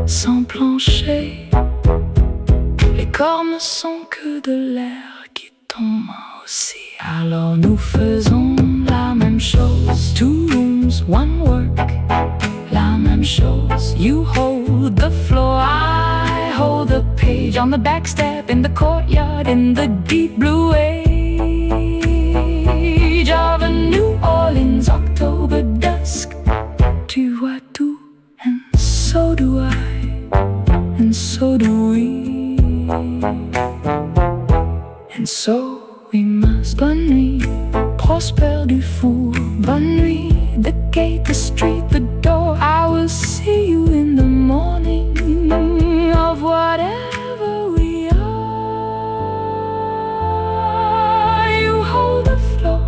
sans plancher. Les corps ne sont que de l'air qui tombe aussi. Alors nous faisons la même chose. 2 rooms, 1 work. La même chose. You hold the floor, I hold the page on the back step in the courtyard in the deep blue age of a New Orleans October dusk. Tu vois tout, and so do I, and so do we, and so we must. Bonne nuit, Prosper du four. Bonne nuit, the gate, the street, the door. I will see you in the morning of whatever we are. You hold the floor,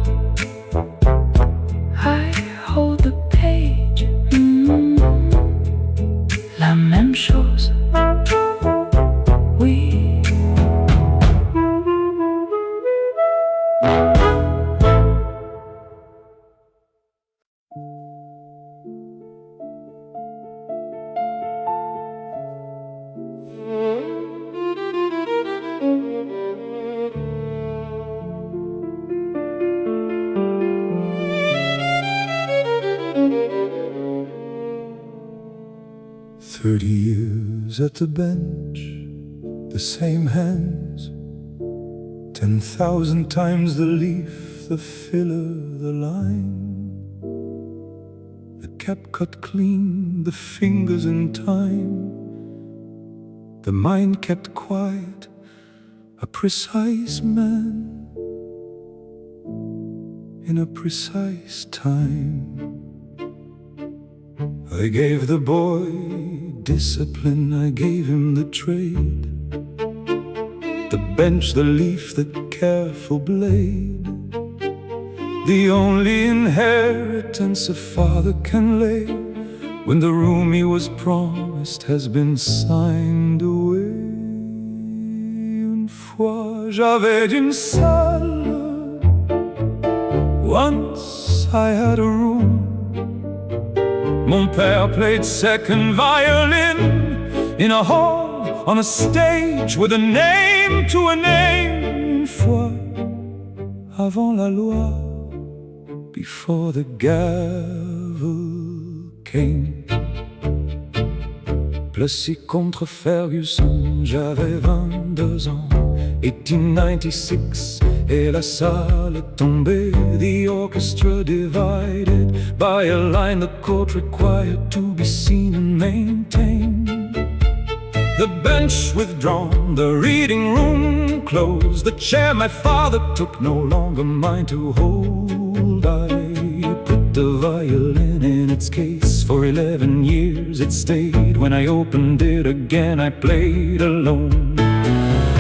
I hold the page. La même chose. Oui. 30 years at the bench, the same hands, 10,000 times the leaf the filler, the line, the cap cut clean, the fingers in time, the mind kept quiet, a precise man in a precise time. I gave the boy discipline, I gave him the trade, the bench, the leaf, the careful blade, the only inheritance a father can lay when the room he was promised has been signed away. Une fois j'avais une salle, once I had a room. Mon père played second violin in a hall, on a stage with a name to a name. Une fois avant la loi, before the gavel came. Plessy contre Ferguson, j'avais 22 ans, 1896, et la salle est tombée. The orchestra divided by a line the court required to be seen and maintained. The bench withdrawn, the reading room closed, the chair my father took no longer mine to hold. I put the violin in its case, for 11 years it stayed. When I opened it again, I played alone.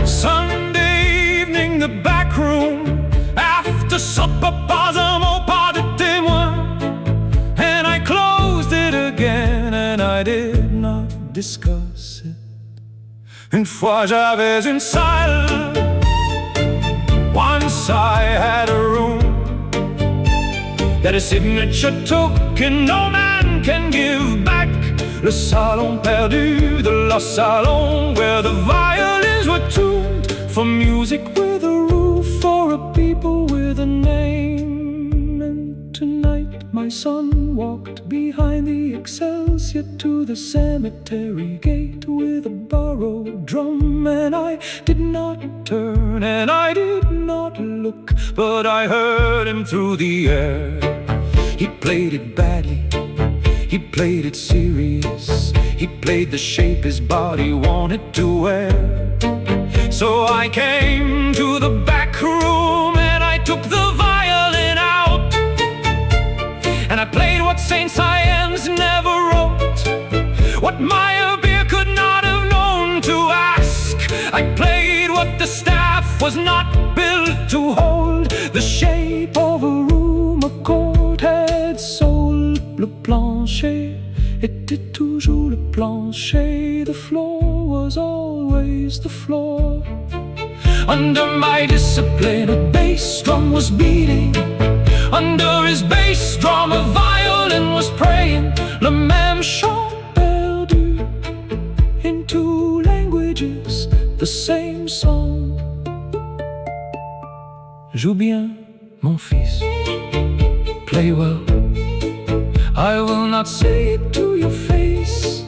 Sunday evening, the back room, after supper, pas un mot, pas de témoin. And I closed it again, and I did not discuss it. Une fois j'avais une salle, once I had a room that a signature took and no man can give back. Le salon perdu, the lost salon where the violins were tuned for music with a roof, for a people with a name. And tonight my son walked behind the Excelsior to the cemetery gate with a borrowed drum, and I did not turn and I did not look, but I heard him through the air. He played it badly, he played it serious, he played the shape his body wanted to wear. So I came to the back room and I took the violin out, and I played what Saint Cyans never wrote, what Meyerbeer could not have known to ask. I played what the staff was not built to hold, the shape of a room a court had sold. Le plancher était toujours le plancher, the floor was always the floor. Under my discipline a bass drum was beating, under his bass drum a violin was praying. Le même chant perdu in two languages, the same song. Joue bien, mon fils, play well. I will not say it to your face,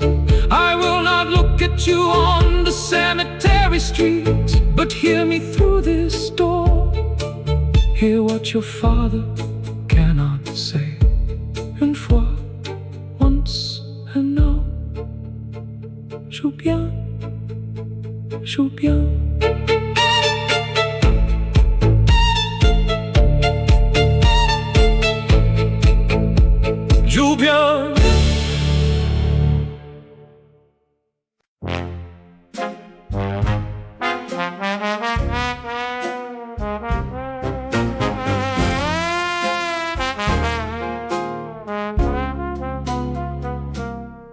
I will not look at you on the cemetery street, but hear me through this door. Hear what your father cannot say. Une fois, once, and now. Joue bien, joue bien. Joue bien.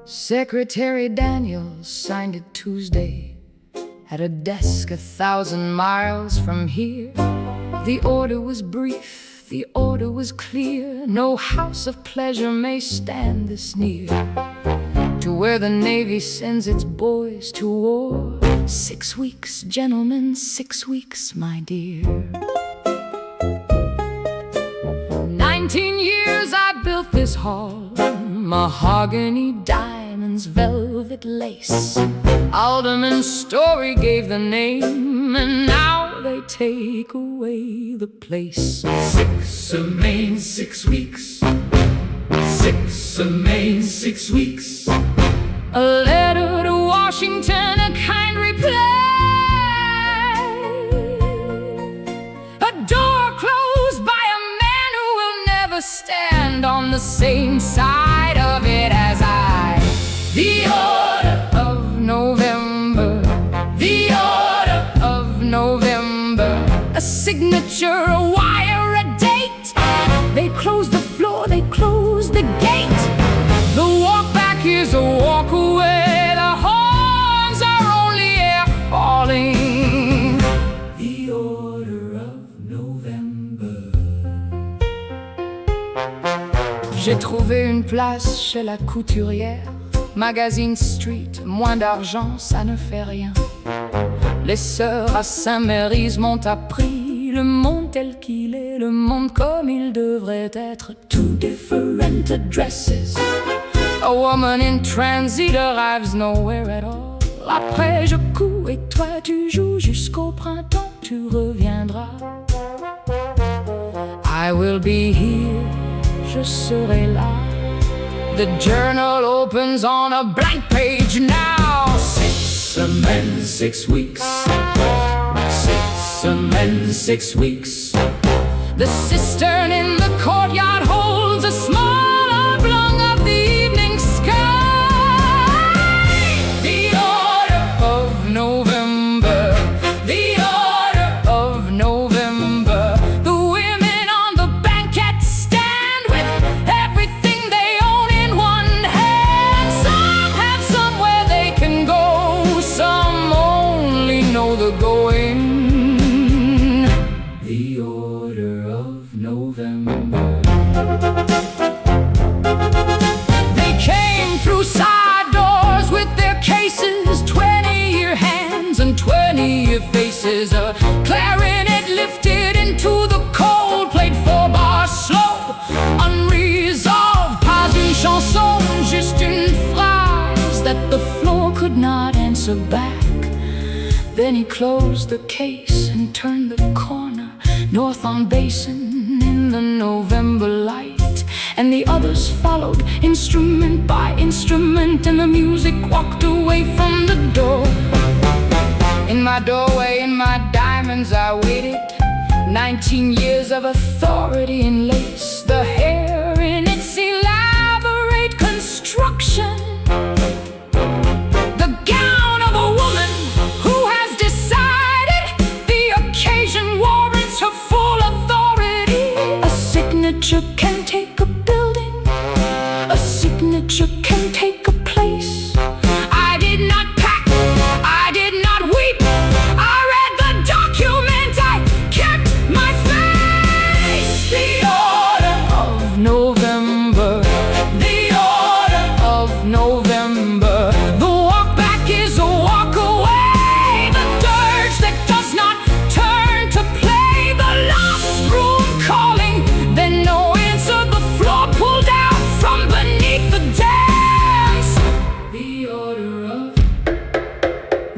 Secretary Daniels signed it Tuesday at a desk 1,000 miles from here. The order was brief, the order was clear. No house of pleasure may stand this near to where the Navy sends its boys to war. 6 weeks, gentlemen, 6 weeks, my dear. 19 years I built this hall, mahogany, diamonds, velvet lace. Alderman Story gave the name, and now they take away the place. 6 remain 6 weeks. 6 remain 6 weeks. A letter to Washington, a kind reply. A door closed by a man who will never stand on the same side of it as I. The order of November. The order of November. A signature, a wire, a date. They close the floor, they close the gate. The walk back is a walk away. The horns are only air falling. The order of November. J'ai trouvé une place chez la couturière. Magazine Street, moins d'argent, ça ne fait rien. Les sœurs à Saint-Méry's m'ont appris le monde tel qu'il est, le monde comme il devrait être. Two different addresses. A woman in transit arrives nowhere at all. Après je couds et toi tu joues jusqu'au printemps, tu reviendras. I will be here, je serai là. The journal opens on a blank page now. 6 remain 6 weeks. 6 remain 6 weeks. The cistern in the courtyard holds a small oblong of the evening sky. The order of November. The order of November. The women on the banquet stand with everything they own in one hand. Some have somewhere they can go. Some only know the going. The order of November. They came through side doors with their cases, 20-year hands and 20-year faces. A clarinet lifted into the cold, played 4 bars slow, unresolved. Pas une chanson, juste une phrase that the floor could not answer back. Then he closed the case and turned the corner, north on Basin in the November light. And the others followed, instrument by instrument, and the music walked away from the door. In my doorway, in my diamonds, I waited. 19 years of authority in lace, the hair in its elaborate construction. The gown of a woman who has decided the occasion warrants her full authority. A signature can take a building. A signature can take a place. I did not pack, I did not weep. I read the document, I kept my face. The order of November. The order of November. The walk back is a walk away. The dirge that does not turn to play. The lost room calling, then no answer. The floor pulled out from beneath the dance. The order of.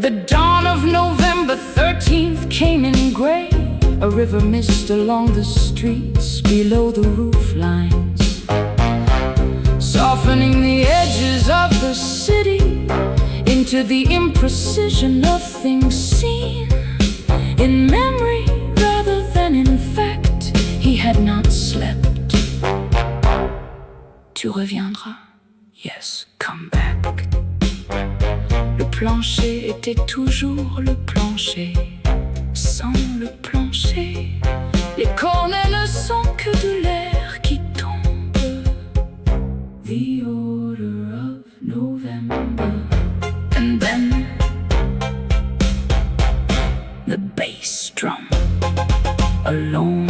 The dawn of November 13th came in gray. A river mist along the streets below the roof lines, softening the edges of the city into the imprecision of things seen in memory rather than in fact. He had not slept. Tu reviendras. Yes, come back. Le plancher était toujours le plancher. Sans le plancher, les cornets ne sont que de l'air qui tombe. The order of November. And then the bass drum alone.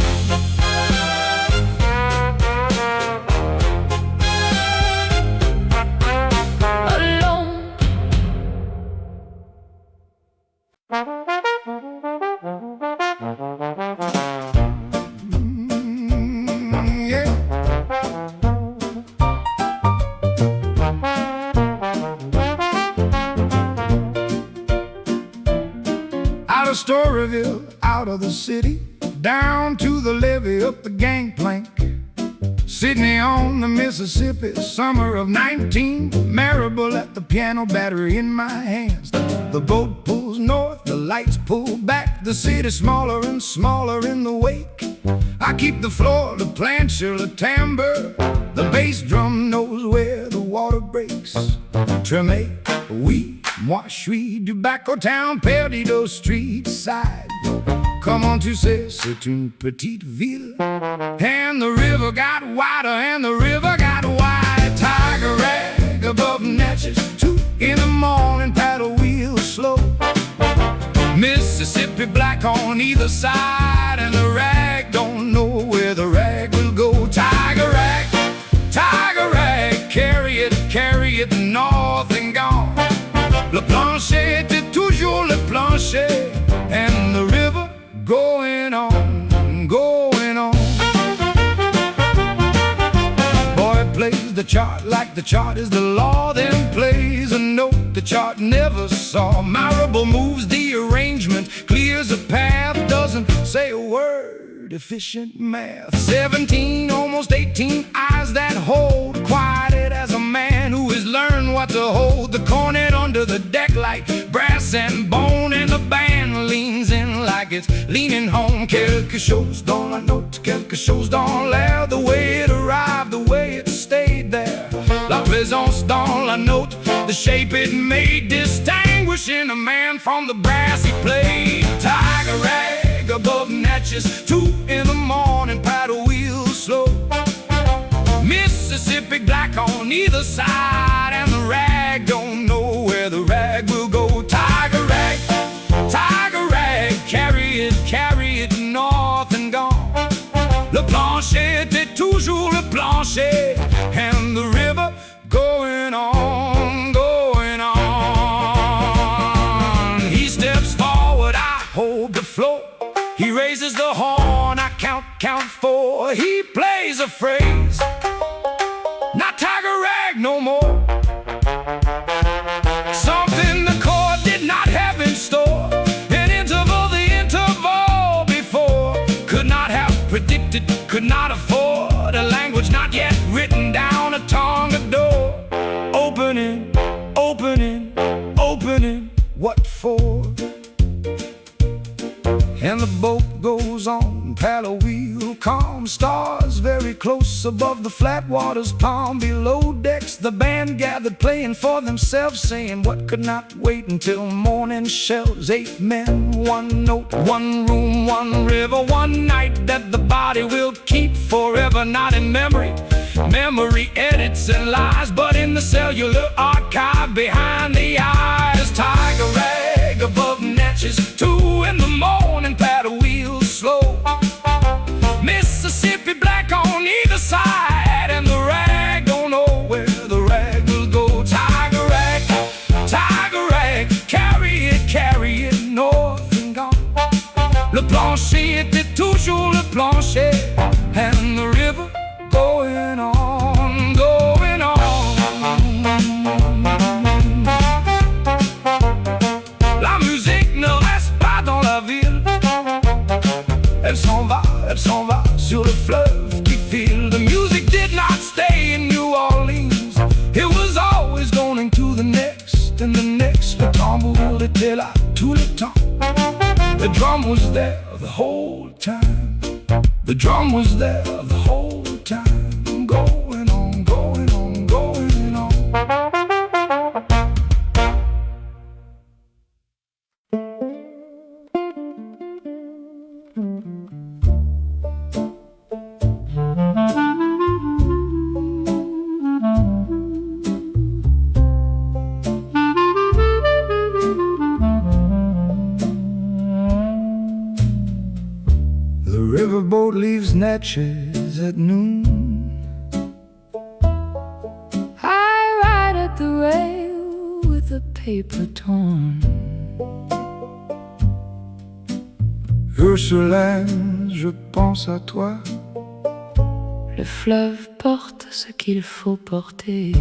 Out of Storyville, Storyville, out of the city, down to the levee, up the gangplank. Sydney on the Mississippi, summer of 19. Marable at the piano, battery in my hands. The boat pulls north, the lights pull back. The city smaller and smaller in the wake. I keep the floor, the plancher, the tambour. The bass drum knows where the water breaks. Tremé, oui, moi suis du Banquet town, Perdido Street side. Come on, tu sais, c'est une petite ville. And the river got wider, and the river got wide. Tiger rag above Natchez, 2 in the morning, paddle wheel slow. Mississippi black on either side, and the rag don't know where the rag will go. Tiger rag, carry it north and gone. Le plancher était toujours le plancher, and the river going on, going on. Boy plays the chart like the chart is the law, then plays a note the chart never saw. Marable moves the arrangement, clears a path, doesn't say a word, efficient math. 17, almost 18, eyes that hold, quieted as a man who has learned what to hold. The cornet under the deck like brass and bone, and the band leans in like it's leaning home. Quelque chose dans la note, quelque chose dans l'air, the way it arrived, the way it stayed there. La présence dans la note, the shape it made, distinguishing a man from the brass he played. Tiger rag above Natchez, 2 in the morning, paddle wheel slow. Mississippi black on either side, and the rag don't know where the rag will go. Tiger rag, carry it north and gone. Le plancher était toujours le plancher, and the river going on, going on. He steps forward, I hold the floor. He raises the horn, I count 4. He plays a phrase, not tiger rag no more. Something the chord did not have in store. An interval, the interval before could not have predicted, could not afford. A language not yet written down, a tongue, a door. Opening, opening, opening, what for? And the boat goes on, paddle wheel calm. Stars very close above the flat water's palm. Below decks the band gathered, playing for themselves, saying what could not wait until morning shells. 8 men, 1 note, 1 room, 1 river, 1 night that the body will keep forever. Not in memory, memory edits and lies, but in the cellular archive behind the eyes. Tiger rag above Natchez, 2 in the morning, paddle wheel slow. Mississippi black on either side, and the rag don't know where the rag will go. Tiger rag, carry it north and gone. Le plancher était toujours le plancher, and the river going on, going on. La musique ne reste pas dans la ville, elle s'en va sur le fleuve qui file. The music did not stay in New Orleans, it was always going to the next and the next. Le tambour était là tout le temps, the drum was there the whole time. The drum was there the whole time, going on, going on, going on. The riverboat leaves Natchez at noon. I ride at the rail with the paper torn. Ursulin, je pense à toi. Le fleuve porte ce qu'il faut porter.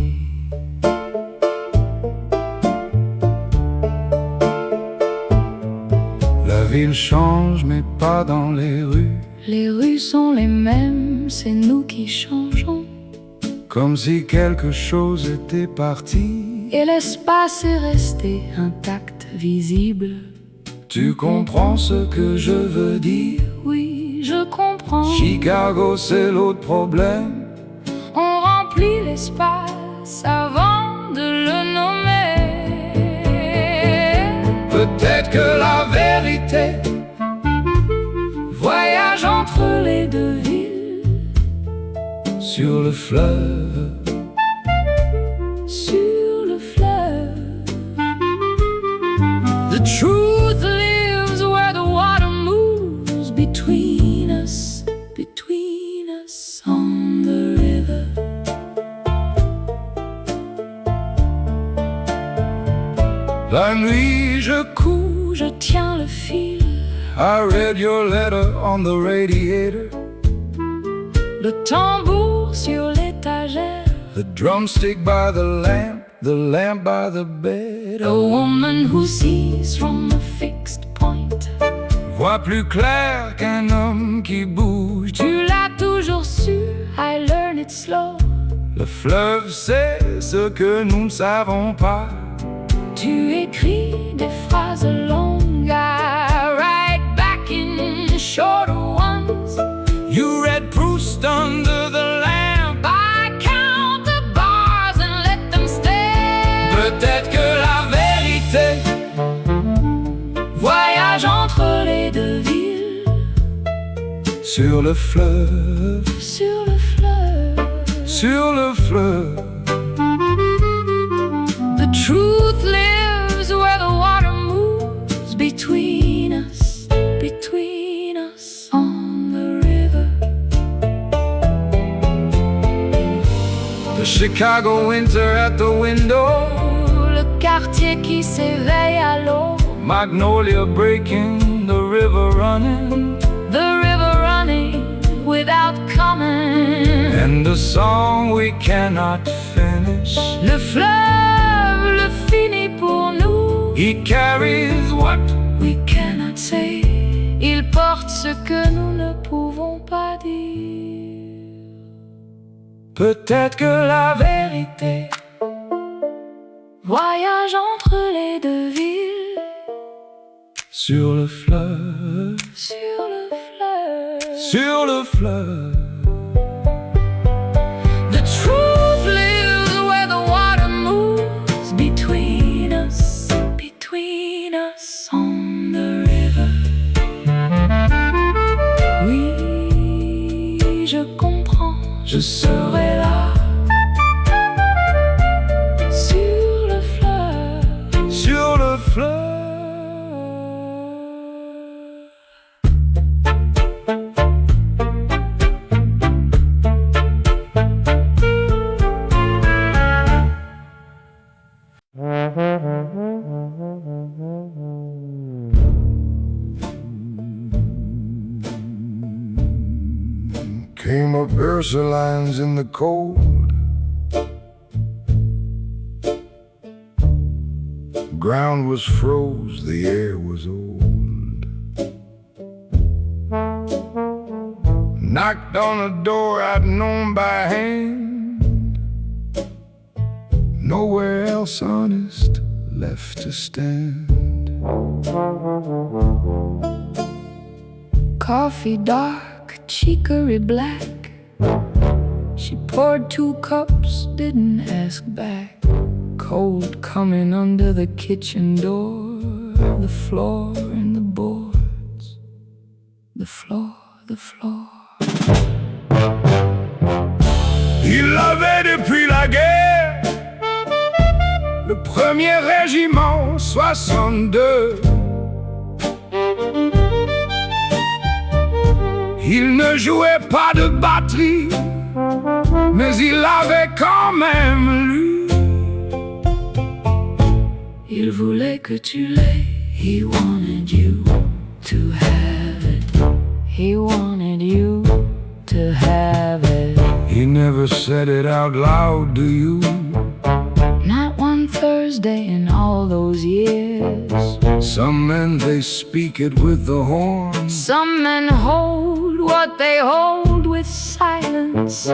La ville change mais pas dans les rues. Les rues sont les mêmes, c'est nous qui changeons. Comme si quelque chose était parti et l'espace est resté intact, visible. Tu comprends ce que je veux dire? Oui, je comprends. Chicago, c'est l'autre problème. On remplit l'espace avant de le nommer. Peut-être que la vérité voyage entre les deux villes. Sur le fleuve, sur le fleuve. The truth lives where the water moves between us on the river. La nuit je cours, je tiens le fil. I read your letter on the radiator. Le tambour sur l'étagère. The drumstick by the lamp by the bed. A woman who sees from a fixed point. Voit plus clair qu'un homme qui bouge. Tu l'as toujours su, I learned it slow. Le fleuve sait ce que nous ne savons pas. Tu écris des phrases longues, I write back in shorter ones. You read Proust under the lamp. I count the bars and let them stay. Peut-être que la vérité voyage entre les deux villes. Sur le fleuve, sur le fleuve, sur le fleuve. The truth lives where the water moves between us on the river. The Chicago winter at the window. Le quartier qui s'éveille à l'eau. Magnolia breaking, the river running. The river running without comment. And a song we cannot finish. Le fleuve le finit pour nous. He carries what we cannot say. Il porte ce que nous ne pouvons pas dire. Peut-être que la vérité voyage entre les deux villes. Sur le fleuve, sur le fleuve, sur le fleuve. The truth lives where the water moves between us on the river. Oui, je comprends, je serai là. Sur le fleuve, sur le fleuve. Came up Ursulines in the cold. Ground was froze, the air was old. Knocked on a door I'd known by hand. Nowhere else honest left to stand. Coffee dark, chicory black. She poured 2 cups, didn't ask back. Cold coming under the kitchen door. The floor and the boards. The floor. Il avait depuis la guerre le 1er régiment 62. Il ne jouait pas de batterie, mais il avait quand même lu. Il voulait que tu l'aies. He wanted you to have it. He wanted you to have it. He never said it out loud, do you? Not one Thursday in all those years. Some men they speak it with the horn. Some men hold what they hold with silence.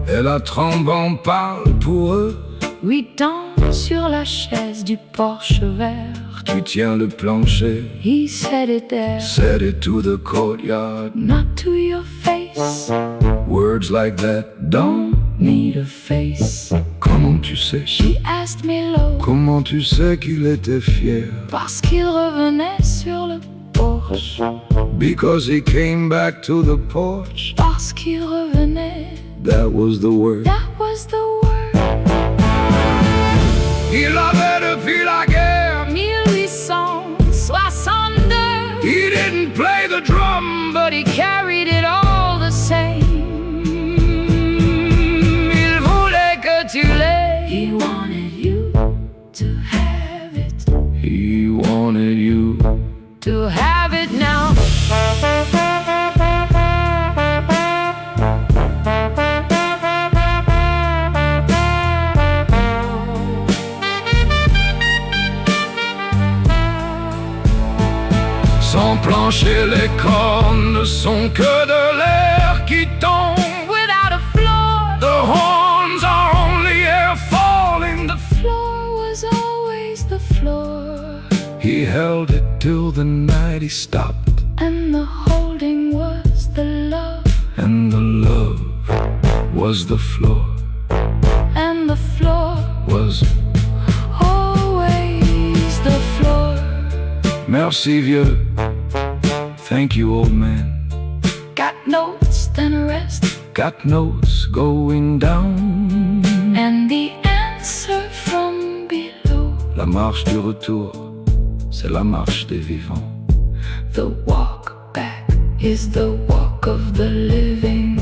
Et la trombe parle pour eux. We danse sur la chaise du porche vert. Tu tiens le plancher. He said it there. Said it to the courtyard. Not to your face. Words like that don't Need a face. Comment tu sais? She asked me low. Comment tu sais qu'il était fier? Parce qu'il revenait sur le porche. Because he came back to the porch. Parce qu'il revenait. That was the word. That was the word. Il avait depuis la guerre 1862. He didn't play the drum, but he carried it all the same. Il voulait que tu l'aies. He wanted you to have it. He wanted you to have it now. Sans plancher, les cornes ne sont que de l'air qui tombe. Without a floor, the horns are only air falling. The floor was always the floor. He held it till the night he stopped. And the holding was the love. And the love was the floor. And the floor was always the floor. Merci vieux. Thank you old man. Got notes, then a rest. Got notes going down. And the answer from below. La marche du retour, c'est la marche des vivants. The walk back is the walk of the living.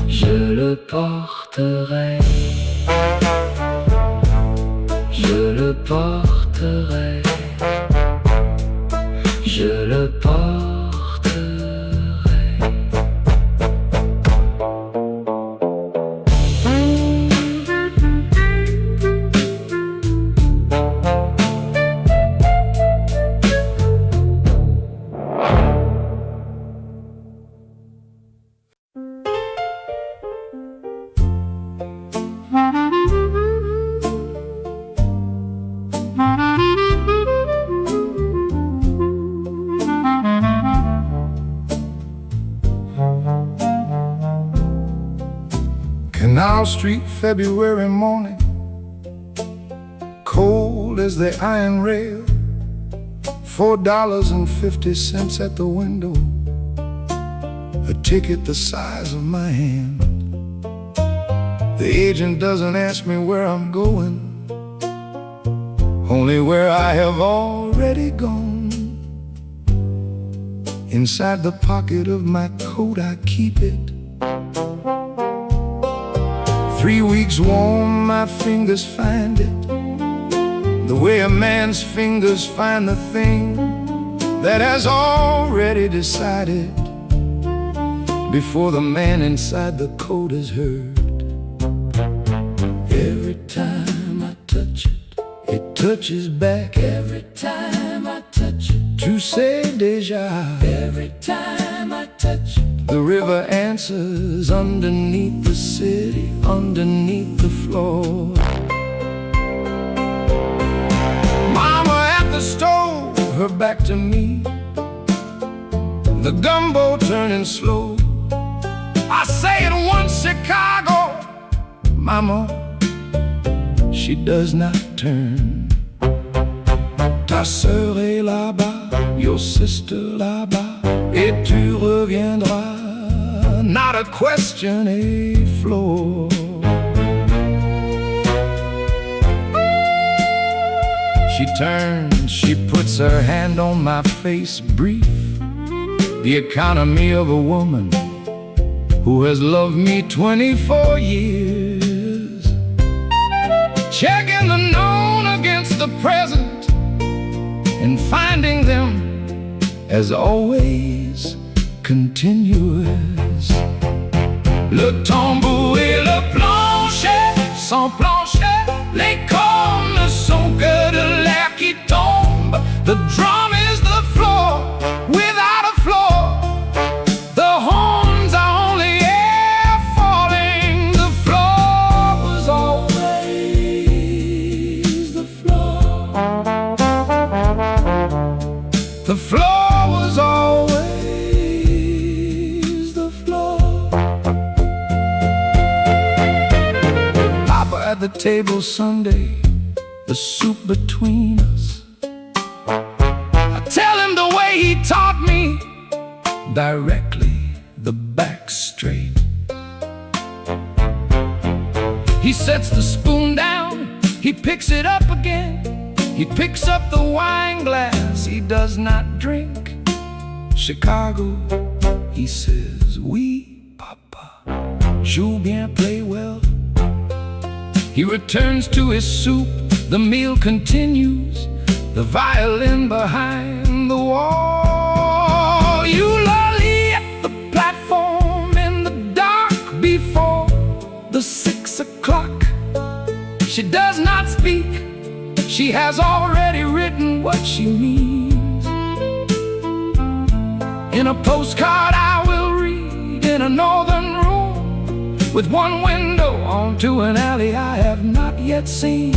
Je le porterai. Je le porterai. Je le porterai. Canal Street, February morning, cold as the iron rail. $4.50 at the window, a ticket the size of my hand. The agent doesn't ask me where I'm going, only where I have already gone. Inside the pocket of my coat I keep it. 3 weeks warm, my fingers find it, the way a man's fingers find the thing that has already decided before the man inside the coat has heard. Every time I touch it, it touches back. Every time I touch it, tu sais déjà. Every time I touch it, the river answers underneath the city, underneath the floor. Mama at the stove, her back to me, the gumbo turning slow. I say it once, Chicago, Mama, she does not turn. Ta sœur est là-bas, your sister là-bas, et tu reviendras. Not a question, a floor. She turns, she puts her hand on my face, brief. The economy of a woman who has loved me 24 years. Checking the known against the present and finding them, as always, continuous. Le tambour et le plancher, sans plancher, les cornes ne sont que de l'air qui tombe. The table Sunday, the soup between us. I tell him the way he taught me, directly, the back straight. He sets the spoon down, he picks it up again. He picks up the wine glass he does not drink. Chicago, he says, oui, papa, joue bien, play well. He returns to his soup, the meal continues, the violin behind the wall. You lolly at the platform in the dark before the 6 o'clock. She does not speak, she has already written what she means. In a postcard I will read, in a northern room with one window onto an alley I have not yet seen.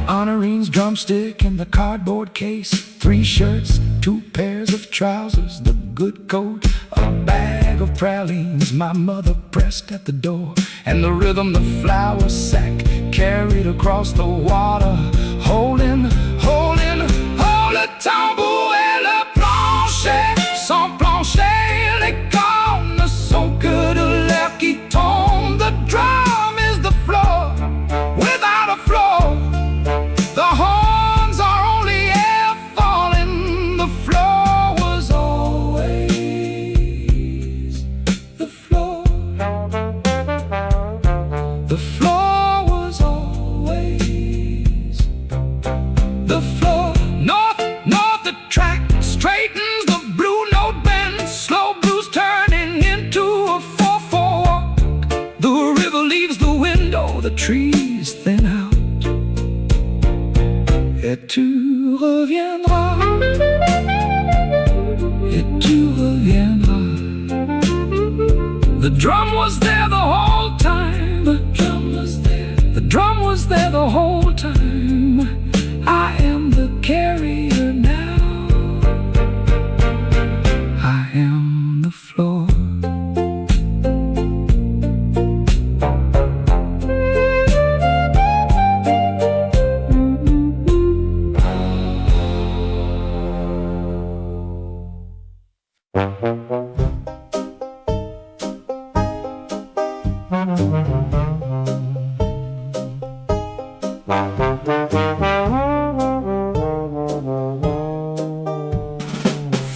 Honorine's drumstick in the cardboard case, 3 shirts, 2 pairs of trousers, the good coat, a bag of pralines my mother pressed at the door, and the rhythm the flour sack carried across the water, holding le tambour et le plancher. Sans plancher, les cornes ne sont que de l'air qui tombe. The drum is the floor without a floor. The horns are only air falling. The floor was always the floor. The floor was always the floor. North the track straightens, the blue note bends, slow blues turning into a 4/4 walk. The river leaves the window, the trees thin out. Et tu reviendras, et tu reviendras. The drum was there the whole time. The drum was there. The drum was there the whole time. I am the carrier now. I am the floor.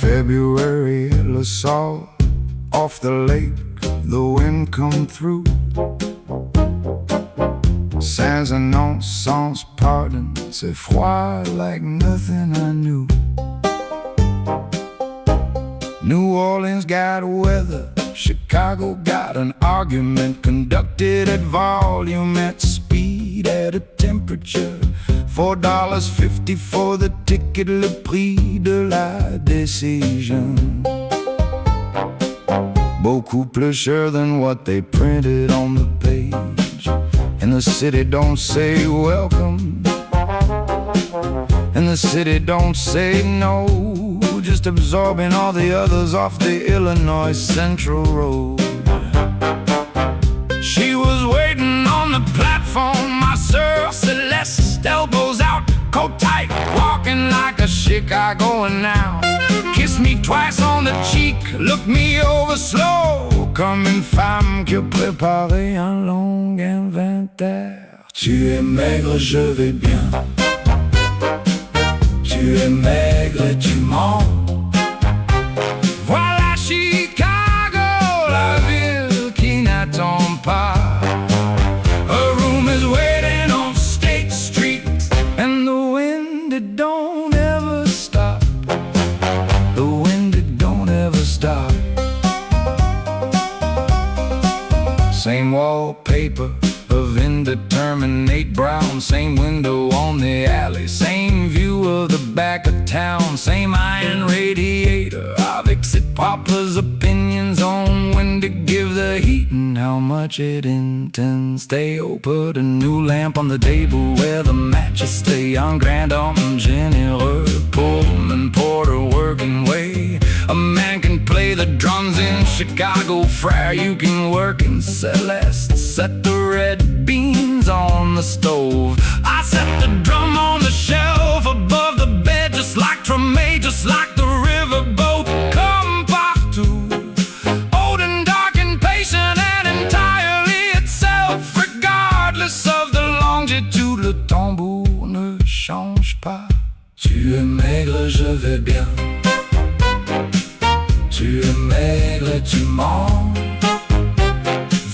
February, le salt off the lake, the wind come through. Sans annonce, sans pardon, c'est froid like nothing I knew. New Orleans got weather, Chicago got an argument conducted at volume, at speed, at a temperature. $4.50 for the ticket, le prix de la décision. Beaucoup plus cher than what they printed on the page. And the city don't say welcome, and the city don't say no, just absorbing all the others off the Illinois Central Road. She was waiting on the platform, my Sœur Celeste, elbows out, coat tight, walking like a Chicagoan now. Kiss me twice on the cheek, look me over slow, comme une femme qui a préparé un long inventaire. Tu es maigre, je vais bien. Tu es maigre et tu mens. Voilà Chicago, la ville qui n'attend pas. A room is waiting on State Street, and the wind, it don't ever stop. The wind, it don't ever stop. Same wallpaper of indeterminate brown, same window on the alley, same view of the back of town, same iron radiator of exit Papa's opinions on when to give the heat and how much it intends. They'll put a new lamp on the table where the matches stay on Grand Homme Généreux, Pullman Porter working way. A man can play the drums in Chicago, Friar, you can work in Celeste. Set the red beans ashes on the stove. I set the drum on the shelf above the bed, just like Tremé, just like the riverboat. Come partout, old and dark and patient and entirely itself. Regardless of the longitude, le tambour ne change pas. Tu es maigre, je vais bien. Tu es maigre et tu mens.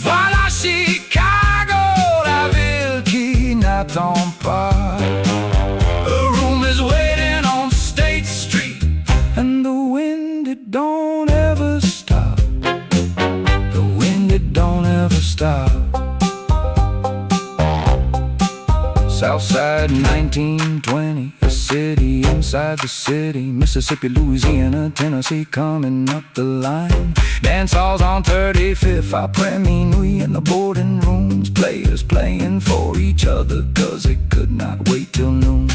Voilà Chicago, la ville qui n'attend pas. A room is waiting on State Street, and the wind, it don't ever stop. The wind, it don't ever stop. Southside 1920, a city inside the city. Mississippi, Louisiana, Tennessee, coming up the line. Dance halls on 35th, après minuit in the boarding rooms. Players playing for each other, cause they could not wait till noon.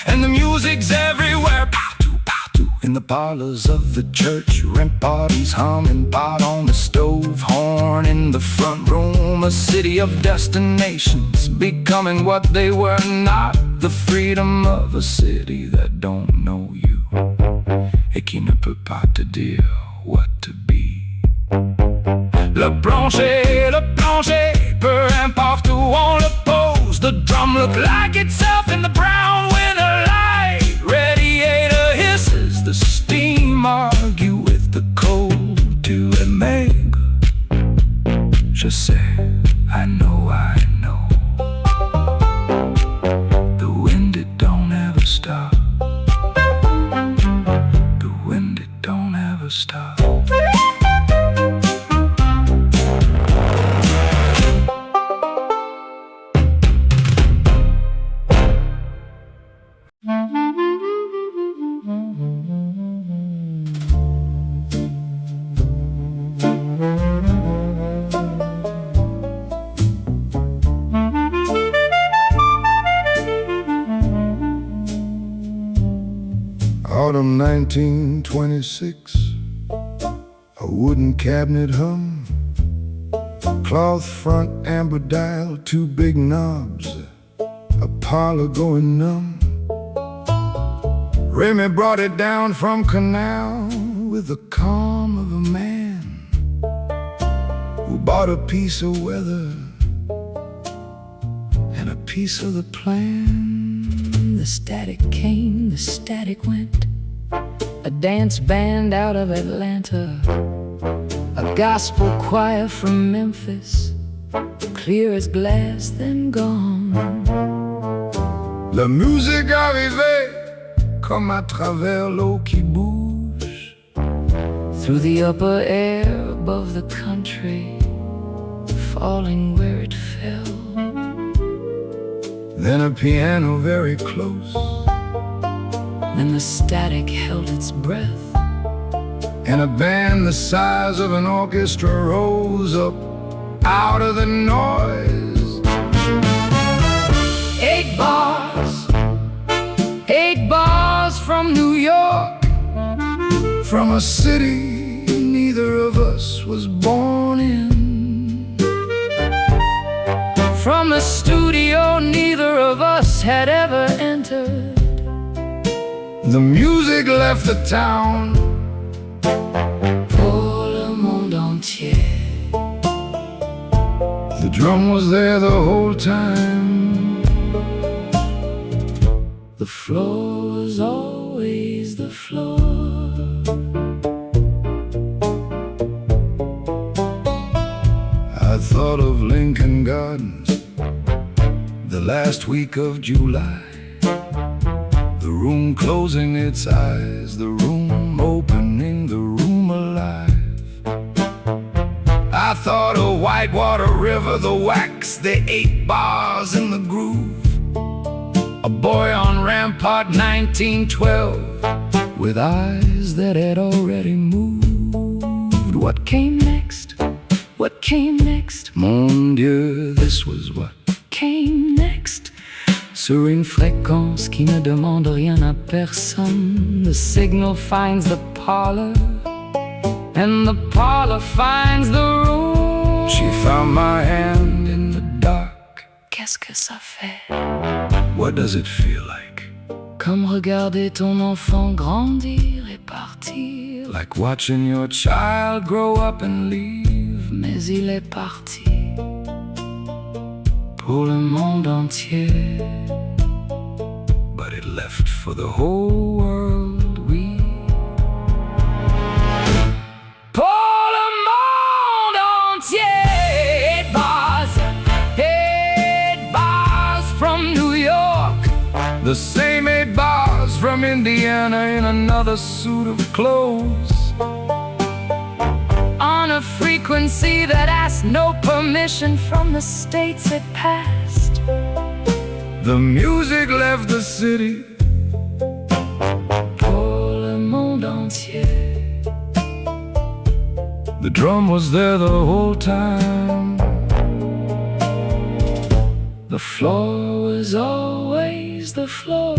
And the music's everywhere, pow-too, pow-too. In the parlors of the church, rent parties humming, pot on the stove, horn in the front room. A city of destinations, becoming what they were not. The freedom of a city that don't know you, et qui ne peut pas te dire what to be. Le plancher, peu importe où on le pose. The drum look like itself in the brown winter light. Radiator hisses, the steam argue with the cold. Tu es maigre, je sais, I know, I know. The wind, it don't ever stop. The wind, it don't ever stop. Autumn 1926, a wooden cabinet hum, cloth front, amber dial, two big knobs, a parlor going numb. Remy brought it down from Canal with the calm of a man who bought a piece of weather and a piece of the plan. The static came, the static went. A dance band out of Atlanta, a gospel choir from Memphis, clear as glass, then gone. La musique arrivait comme à travers l'eau qui bouge. Through the upper air above the country, falling where it fell. Then a piano very close. Then the static held its breath. And a band the size of an orchestra rose up out of the noise. 8 bars from New York, from a city neither of us was born in, from a studio neither of us had ever entered. The music left the town pour le monde entier. The drum was there the whole time. The floor was always the floor. I thought of Lincoln Gardens, the last week of July. The room closing its eyes, the room opening, the room alive. I thought of Whitewater River, the wax, the 8 bars in the groove. A boy on Rampart 1912, with eyes that had already moved. What came next? What came next? Mon Dieu, this was what came next. Sur une fréquence qui ne demande rien à personne, the signal finds the parlor, and the parlor finds the room. She found my hand in the dark. qu'est-ce que ça fait? What does it feel like? Comme regarder ton enfant grandir et partir. Like watching your child grow up and leave. Mais il est parti pour le monde entier. But it left for the whole world, oui. Pour le monde entier. Eight bars from New York. The same 8 bars from Indiana in another suit of clothes. On a frequency that asked no permission from the states it passed. The music left the city. Pour le monde entier. The drum was there the whole time. The floor was always the floor.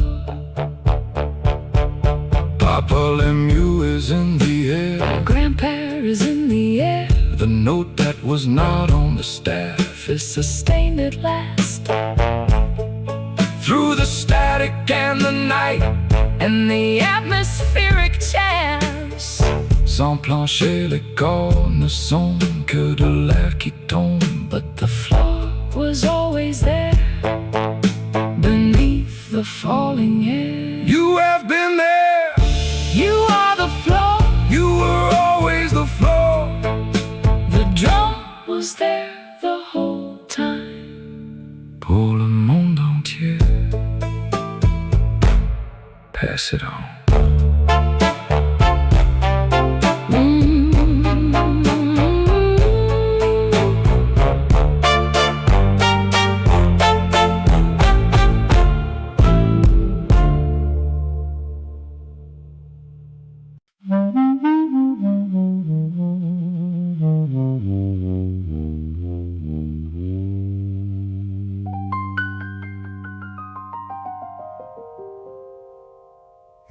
Papa Lemieux is in the air. Grandpère is in the air. The note that was not on the staff Is sustained at last. through the static and the night. And the atmospheric chants. Sans Plancher, les corps ne sont que de l'air qui tombe. But the floor was always there, beneath the falling air. You have been there. You are the floor. You were always the floor. The drum was there the whole time. Pour le monde entier. Pass it on.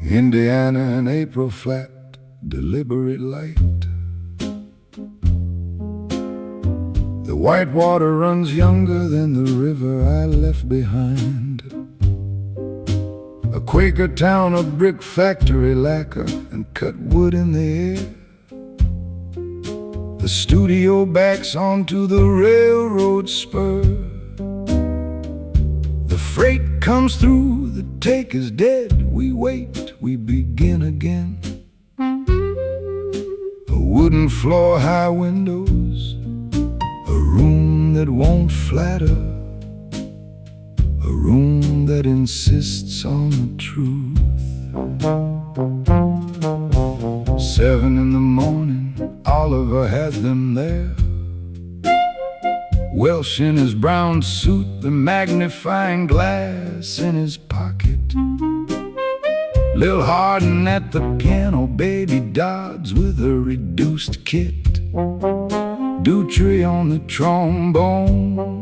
Indiana and April flat, deliberate light. The Whitewater runs younger than the river I left behind. A Quaker town, a brick factory lacquer and cut wood in the air. The studio backs onto the railroad spur. The freight comes through, the take is dead. We wait, we begin again. A wooden floor, high windows, a room that won't flatter, a room that insists on the truth. 7 in the morning, Oliver has them there. Welsh in his brown suit, the magnifying glass in his pocket. Lil Hardin at the piano, Baby Dodds with a reduced kit. Dutry on the trombone,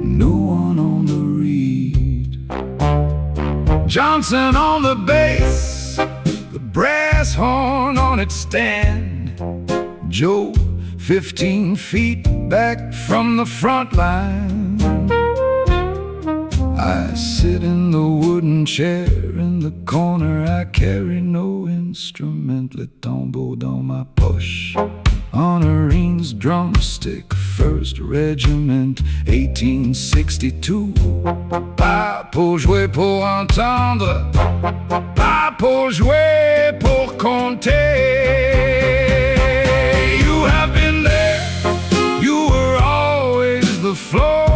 no one on the reed. Johnson on the bass, the brass horn on its stand. Joe 15 feet back from the front line. I sit in the wooden chair in the corner. I carry no instrument. Le tambour dans ma poche. Honorines drumstick, 1st Regiment, 1862. Pas pour jouer pour entendre, pas pour jouer pour compter. You have been there, you were always the floor.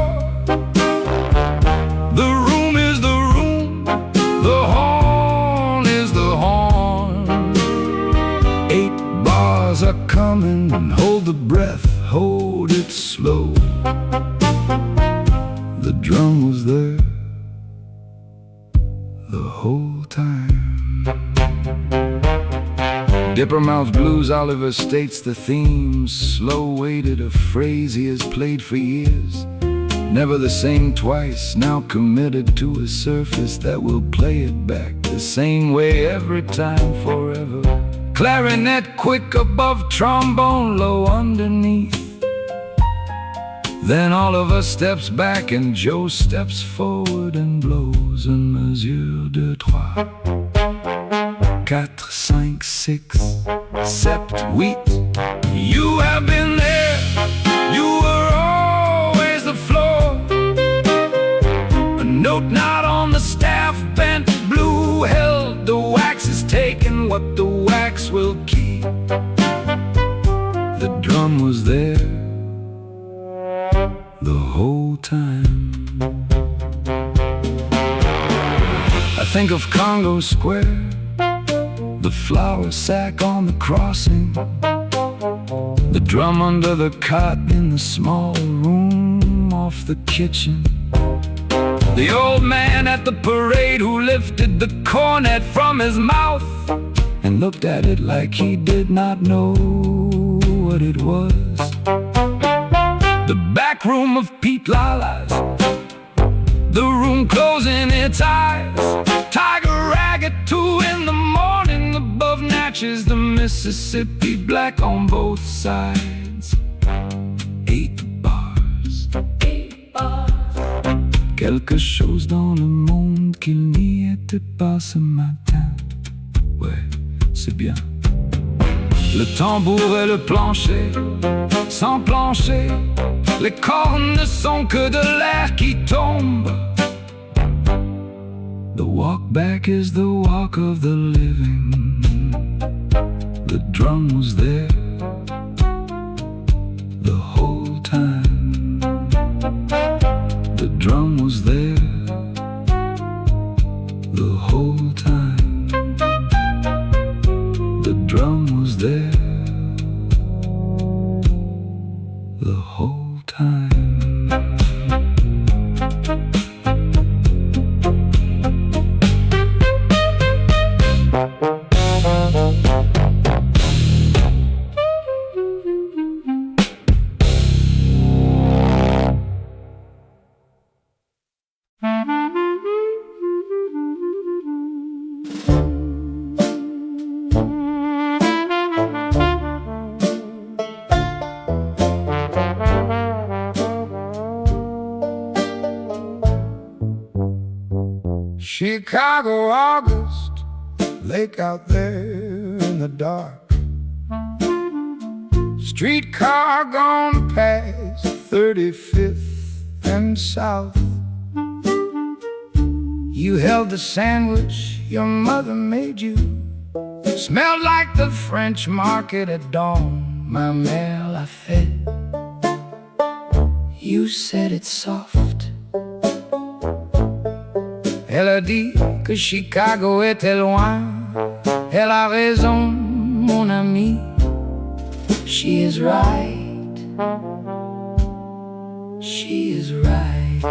The room is the room, the horn is the horn. 8 bars are coming, hold the breath, hold it slow. The drum was there the whole time. Dippermouth Blues, Oliver states the theme. Slow-weighted, a phrase he has played for years. Never the same twice, now committed to a surface that will play it back the same way every time forever. Clarinet quick above, trombone low underneath. Then all of us steps back and Joe steps forward and blows a mesure de trois. 4, 5, 6, 7, 8. You have been there, you were always the floor. A note not on the staff, bent blue, held the wax is taken, what the wax will keep. The drum was there the whole time. I think of Congo Square, the flour sack on the crossing, the drum under the cot in the small room off the kitchen, the old man at the parade who lifted the cornet from his mouth and looked at it like he did not know what it was. The back room of Pete Lala's, the room closing its eyes, tiger rag at 2 in the morning, above Natchez the Mississippi, black on both sides. 8 bars, 8 bars. Quelque chose dans le monde qu'il n'y était pas ce matin. Ouais, c'est bien. Le tambour et le plancher, sans plancher, les cornes ne sont que de l'air qui tombe. The walk back is the walk of the living. The drum was there the whole time. The drum was there the whole time. The drum was there the whole time. Chicago August, lake out there in the dark. Streetcar gone past 35th and South. You held the sandwich your mother made you. Smelled like the French market at dawn. Ma mère l'a fait. You said it's soft. Elle a dit que Chicago était loin. Elle a raison, mon ami. She is right. She is right.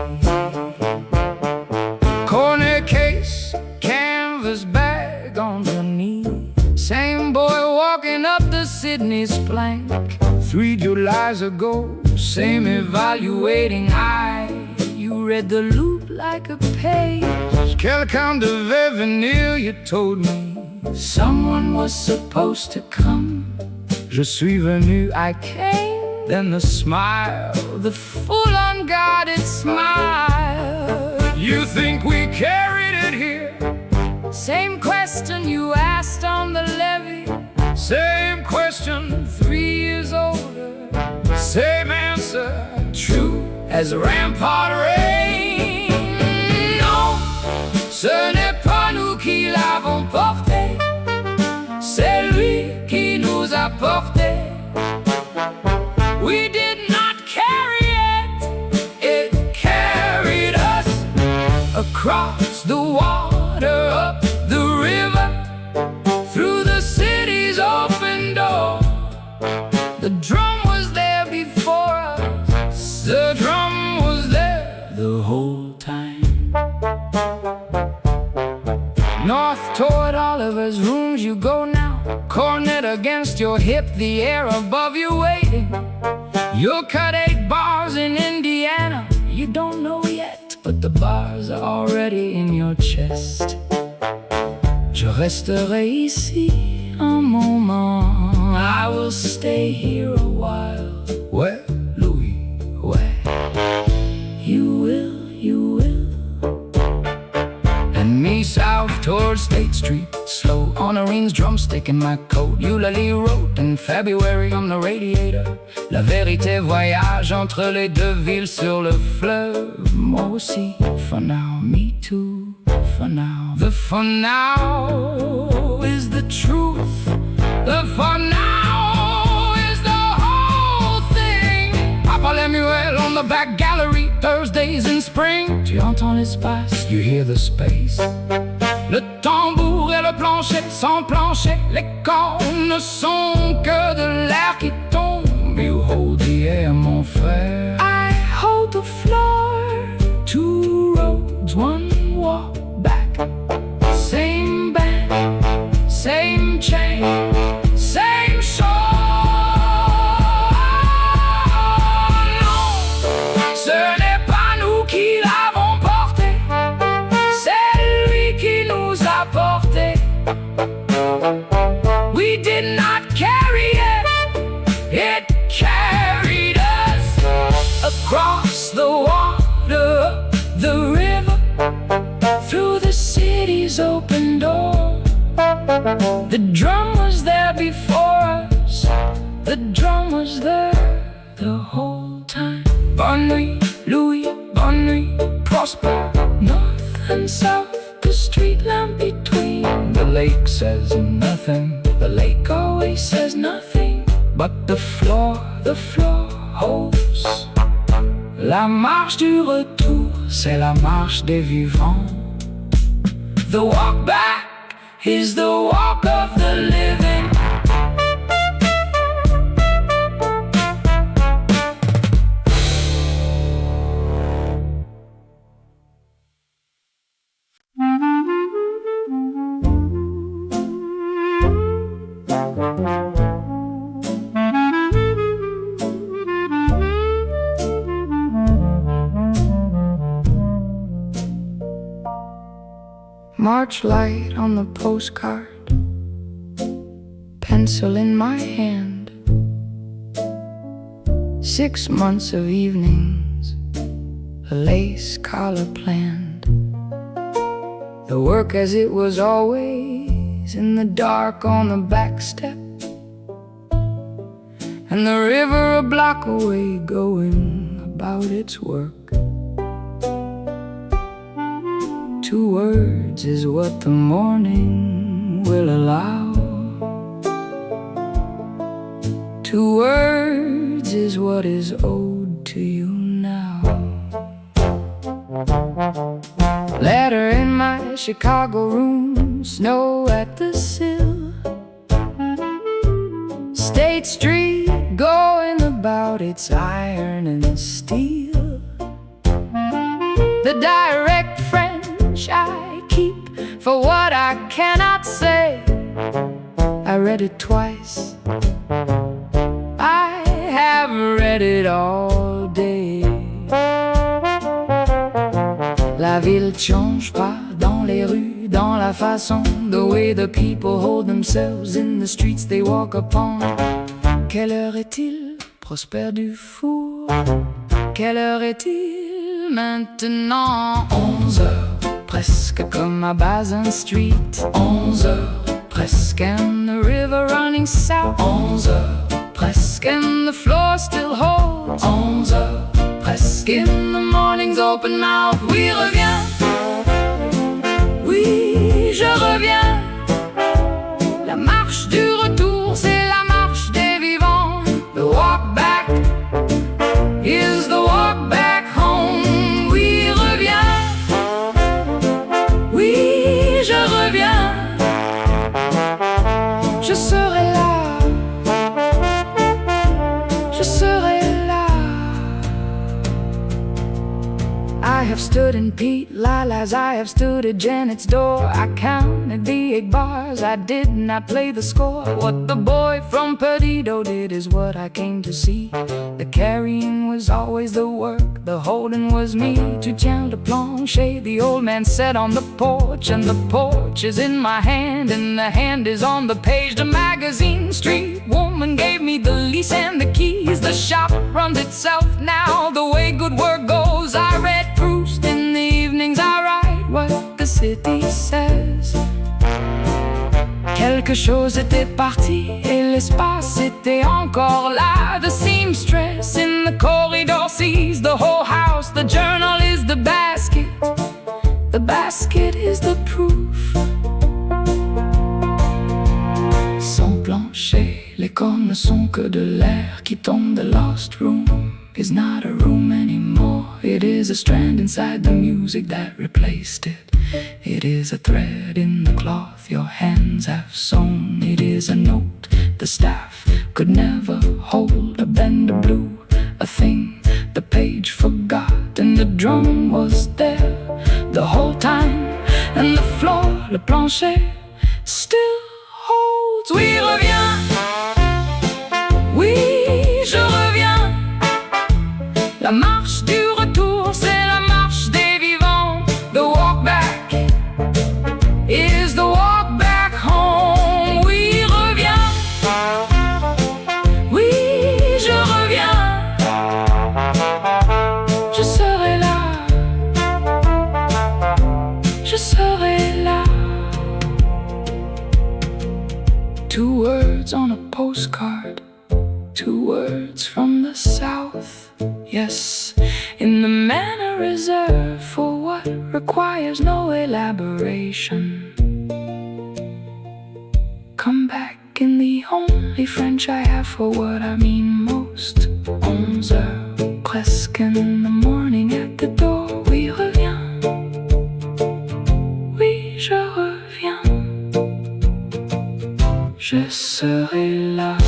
Cornet case, canvas bag on your knee. Same boy walking up the Sydney's plank 3 Julys ago. Same evaluating eye. You read the loop like a page. Quelqu'un devait venir, you told me. Someone was supposed to come. Je suis venu, I came. Then the smile, the full unguarded smile. You think we carried it here? Same question you asked on the levee. Same question 3 years older. Same answer, true as Rampart rain. Non, ce n'est pas nous qui l'avons porté, c'est lui qui nous a porté. We did not carry it, it carried us across the water, up the river, through the city's open door. The drum was there before us, the drum was there the whole time. North toward Oliver's rooms you go now, cornet against your hip, the air above you waiting. You'll cut 8 bars in Indiana, you don't know yet, but the bars are already in your chest. Je resterai ici un moment, I will stay here a while. Ouais, Louis, ouais. stick in my coat. Eulalie wrote in February on the radiator. La vérité voyage entre les deux villes sur le fleuve. Moi aussi, for now, me too, for now. The for now is the truth. The for now is the whole thing. Papa Lemuel on the back gallery, Thursdays in spring. Tu entends l'espace, you hear the space. Le tambour et le plancher, sans plancher, les corps ne sont que de l'air qui tombe. You hold the air, mon frère. I hold the floor. Two roads, one walk back. Same band, same chain, Same shore. Non, ce n'est pas nous qui l'avons porté, c'est lui qui nous a porté. We did not carry it, it carried us across the water, the river, through the city's open door. The drum was there before us, the drum was there the whole time. Bonne nuit, Louis, bonne nuit, Prosper. North and south, the street lamp between. The lake says nothing, the lake always says nothing. But the floor holds. La marche du retour, c'est la marche des vivants. The walk back is the walk of the living. March light on the postcard, pencil in my hand. 6 months of evenings, a lace collar planned. The work as it was always, in the dark on the back step, and the river a block away going about its work. 2 words is what the morning will allow. 2 words is what is owed to you now. Letter in my Chicago room, snow at the sill. State Street going about its iron and steel. The direct French I keep for what I cannot say. I read it twice, I have read it all day. La ville change pas dans les rues, dans la façon, the way the people hold themselves in the streets they walk upon. Quelle heure est-il, Prosper du four? Quelle heure est-il maintenant? 11 heures, presque comme à Basin Street. 11 heures, presque, and the river running south. 11 heures, presque, and the floor still holds. 11 heures, presque, in the morning's open mouth. Oui, reviens, oui, je reviens. La marche du retour, c'est la marche des vivants. The walk back is the walk back home. Oui, reviens, oui, je reviens. Je serai là, je serai là. I have stood in Pete Lila's, I have stood at Janet's door. I counted the 8 bars, I did not play the score. What the boy from Perdido did is what I came to see. The carrying was always the work, the holding was me. Tu tiens le plancher, the old man said on the porch. And the porch is in my hand, and the hand is on the page. The magazine street woman gave me the lease and the keys. The shop runs itself now, the way good work goes. I read Proust in the evenings, I write what the city says. Quelques quelque chose était parti et l'espace était encore là. The seamstress in the corridor sees the whole house. The journal is the basket. The basket is the proof. Sans plancher, les cornes ne sont que de l'air qui tombe. The lost room is not a room anymore. It is a strand inside the music that replaced it. It is a thread in the cloth your hands have sewn. It is a note the staff could never hold. A bend of blue, a thing the page forgot. And the drum was there the whole time. And the floor, le plancher, still holds. Oui, reviens. Oui, je reviens. La marche du retour, c'est la marche des vivants. The walk back is the walk back home. Oui, reviens. Oui, je reviens. Je serai là. Je serai là. Two words on a postcard. Two words from the south. Yes, in the manner reserved for what requires no elaboration. Come back in the only French I have for what I mean most. 11 heures, presque in the morning at the door. Oui, reviens. Oui, je reviens. Je serai là.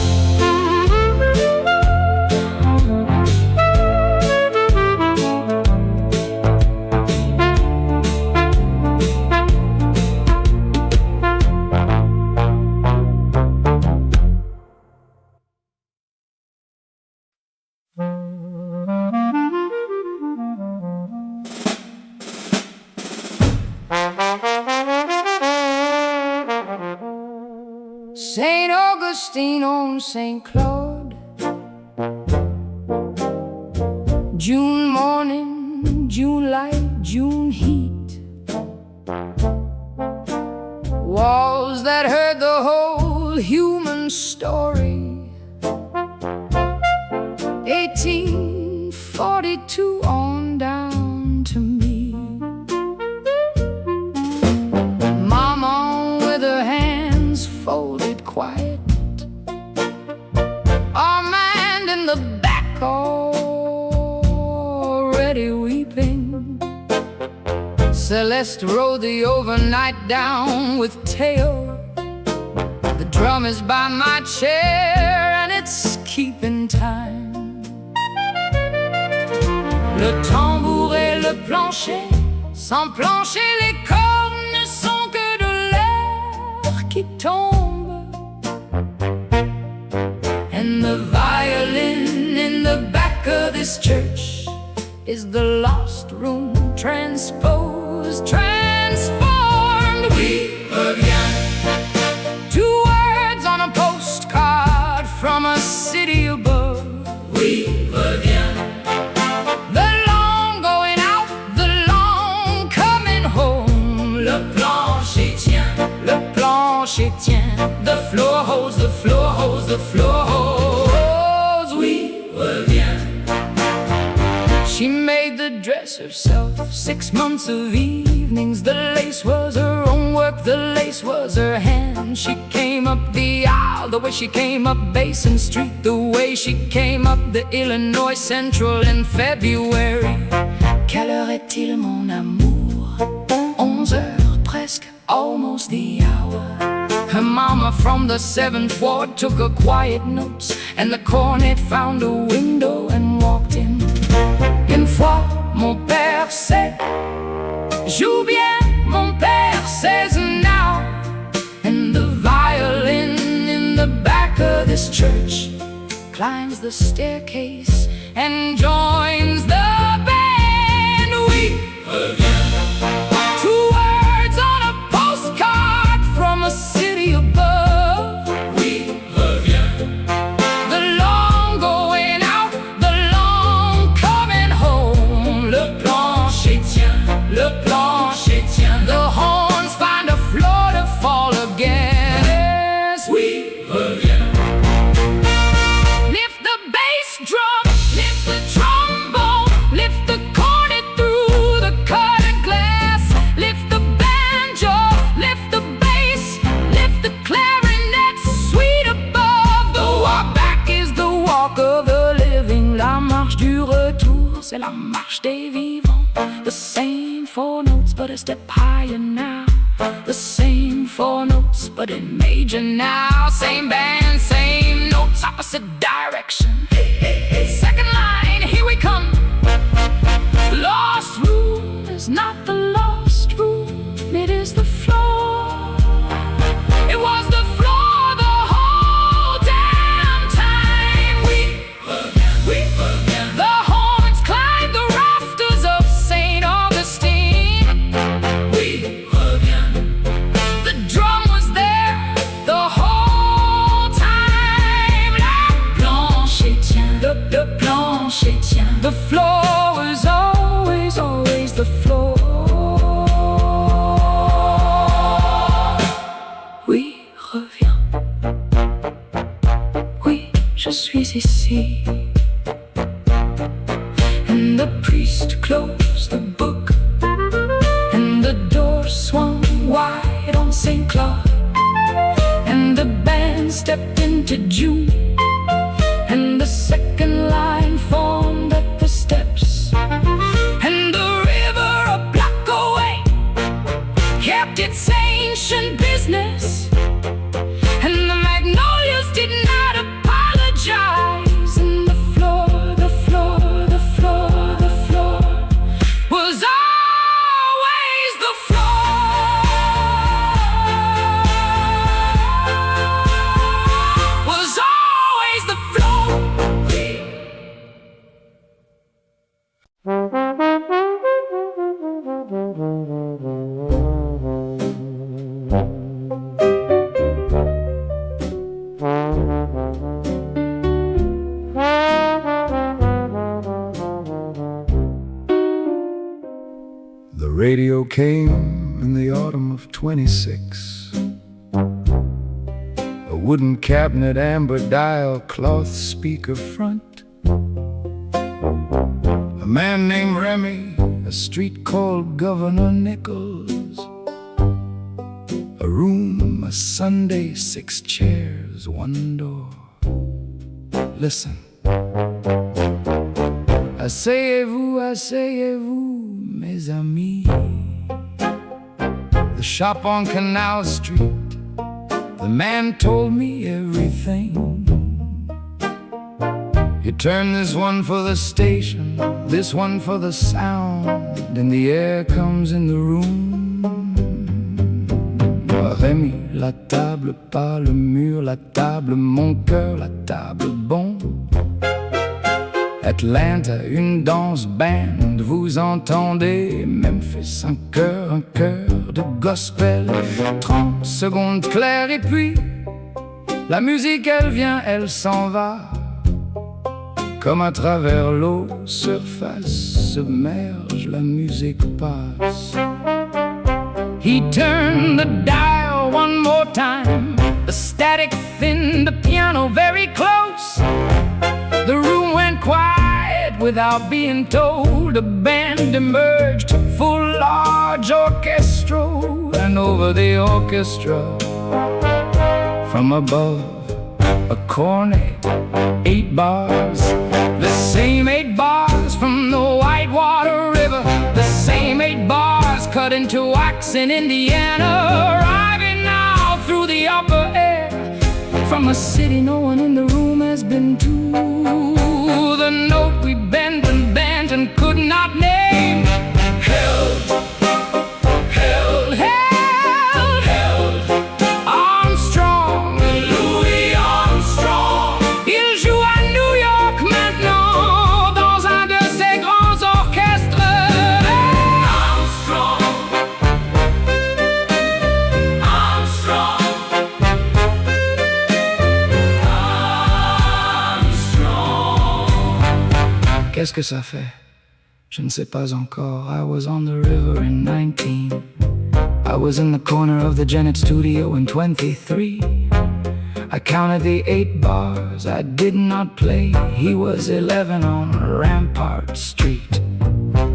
Saint Augustine on St. Claude, June morning, June light, June heat, walls that heard the whole human story. 1842 on down to me. Mama with her hands folded quiet, Armand in the back already weeping. Celeste rode the overnight down with Teo. The drum is by my chair and it's keeping time. Le tambour et le plancher, sans plancher les cornes ne sont que de l'air qui tombe. And the violin in the back of this church is the lost room transposed, transformed. Oui, reviens. Two words on a postcard from a city above. Oui, reviens. The long going out, the long coming home. Le plancher tient, le plancher tient. The floor holds, the floor holds, the floor holds. Oui, reviens. She made the dress herself, 6 months of evenings. The lace was her own work, the lace was her hand. She came up the aisle, the way she came up Basin Street, the way she came up the Illinois Central in February. Quelle heure est-il, mon amour? 11 heures, presque, almost the hour. Her mama from the 7th ward took her quiet notes, and the cornet found a window and walked in. Une fois, mon père sait, joue bien, mon père says now. And the violin in the back of this church climbs the staircase and joins the band. Oui, reviens. Two words on a postcard from a city above. Oui, reviens. The long going out, the long coming home. Le plancher tient, le plancher tient. The horns find a floor to fall again. du retour, c'est la marche des vivants. The same four notes, but a step higher now. The same four notes, but in major now. Same band, same notes, opposite direction. Second line, here we come. Lost room is not the lost room, it is the floor. It was the floor the whole damn time. The horns climbed the rafters of St. Augustine. The drum was there the whole time. La plancher tient, the plancher tient. The floor was always the floor. Oui, reviens. Oui, je suis ici. And the priest closed the book, and the door swung wide on St. Claude, and the band stepped into June, and the second line formed at the steps, and the river a block away kept its ancient business, and the magnolias did not apologize, and the floor was always the floor. Was always the floor. The radio came in the autumn of 26. A wooden cabinet, amber dial, cloth speaker front. A man named Remy, a street called Governor Nichols. A room, a Sunday, 6 chairs, 1 door. Listen. Asseyez-vous, mes amis. The shop on Canal Street. The man told me everything. You turn this one for the station, this one for the sound, and the air comes in the room. Rémi, la table, pas le mur, la table, mon cœur, la table, bon. Atlanta, une danse band, vous entendez? Memphis, un cœur de gospel. 30 secondes claires et puis la musique elle vient, elle s'en va. Comme à travers l'eau, surface, submerge, la musique passe. He turned the dial one more time. The static thinned, the piano very close. The room went quiet without being told. A band emerged, full large orchestral. And over the orchestra, from above, a cornet, 8 bars. The same 8 bars from the Whitewater River. The same 8 bars cut into wax in Indiana. Arriving now through the upper air, from a city no one in the room has been to. The note we bent and could not name. Held Armstrong, Louis Armstrong. Il joue à New York maintenant dans un de ses grands orchestres. Armstrong. Qu'est-ce que ça fait? Je ne sais pas encore. I was on the river in 19. I was in the corner of the Janet studio in 23. I counted the 8 bars I did not play. He was 11 on Rampart Street.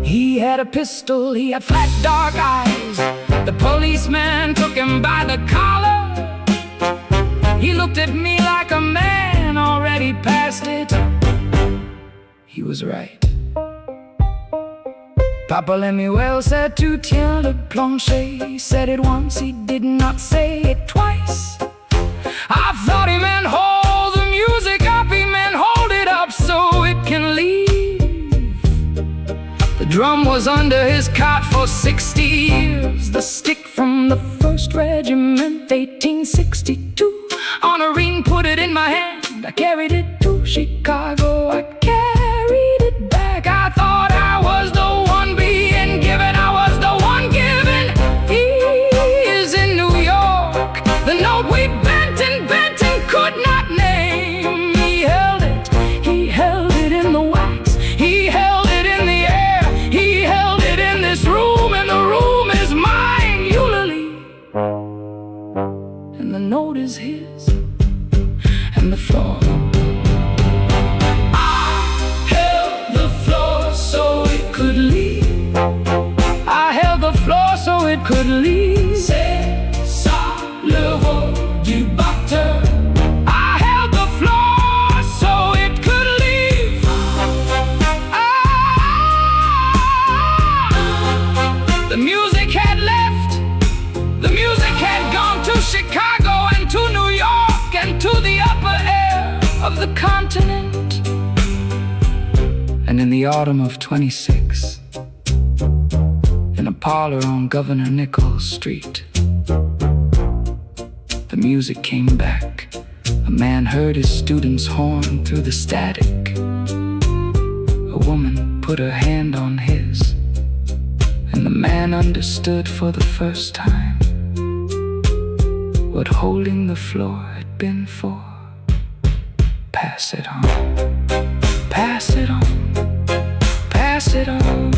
He had a pistol, he had flat dark eyes. The policeman took him by the collar. He looked at me like a man already past it. he was right. Papa Lemuel said to tiens le plancher. He said it once, he did not say it twice. I thought he meant hold the music up, he meant hold it up so it can leave. The drum was under his cot for 60 years. The stick from the 1st Regiment, 1862. Honorine put it in my hand, I carried it to Chicago. I carried it back, I thought I was the one being given, I was the one given. He is in New York, the note we bent and could not name. He held it in the wax, he held it in the air, he held it in this room, and the room is mine, Eulalie. And the note is his, and the floor. I held the floor so it could leave. I held the floor so it could leave. C'est ça le rôle du batteur. I held the floor so it could leave. The music had left. The music had gone to Chicago and to New York and to the upper air of the continent. And in the autumn of 26, in a parlor on Governor Nichols Street, the music came back. A man heard his student's horn through the static. A woman put her hand on his, and the man understood for the first time what holding the floor had been for. Pass it on, pass it on, pass it on.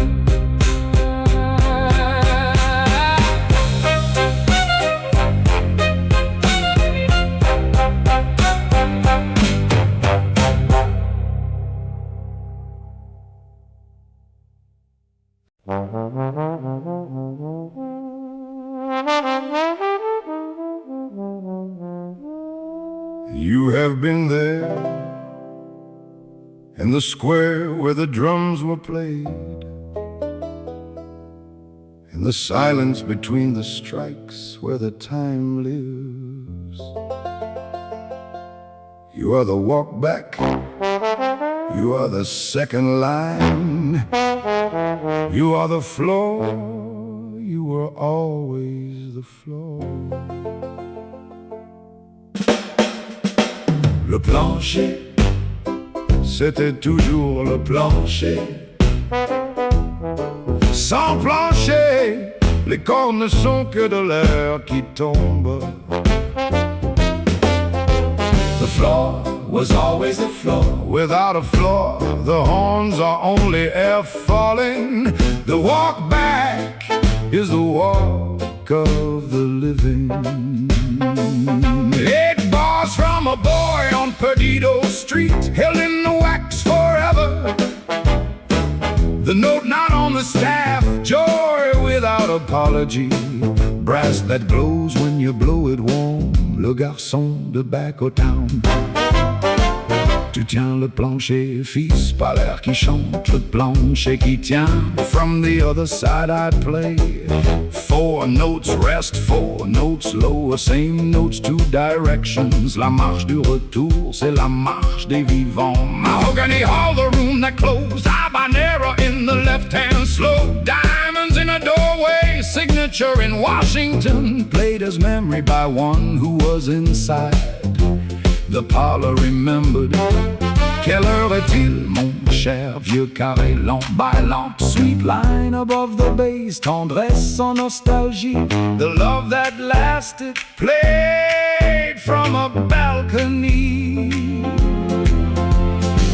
You have been there, in the square where the drums were played, in the silence between the strikes where the time lives. You are the walk back, you are the second line, you are the floor, you were always the floor. Le plancher, c'était toujours le plancher. Sans plancher, les cordes ne sont que de l'air qui tombe. The floor was always the floor. Without a floor, the horns are only air falling. The walk back is the walk of the living. 8 bars from a boy on Perdido Street, held in the wax forever. The note not on the staff, joy without apology. Brass that glows when you blow it warm, le garçon de back au town. Tu tiens le plancher, fils, pas l'air qui chante, le plancher qui tient. From the other side I'd play 4 notes rest, 4 notes lower, same notes, 2 directions. La marche du retour, c'est la marche des vivants. Mahogany hall, the room that closed, habanero in the left hand slow. Diamonds in a doorway, signature in Washington, played as memory by one who was inside. The parlor remembered. Quelle heure est-il, mon cher vieux carré long by lamp? Sweet line above the bass, tendresse en nostalgie. The love that lasted, played from a balcony.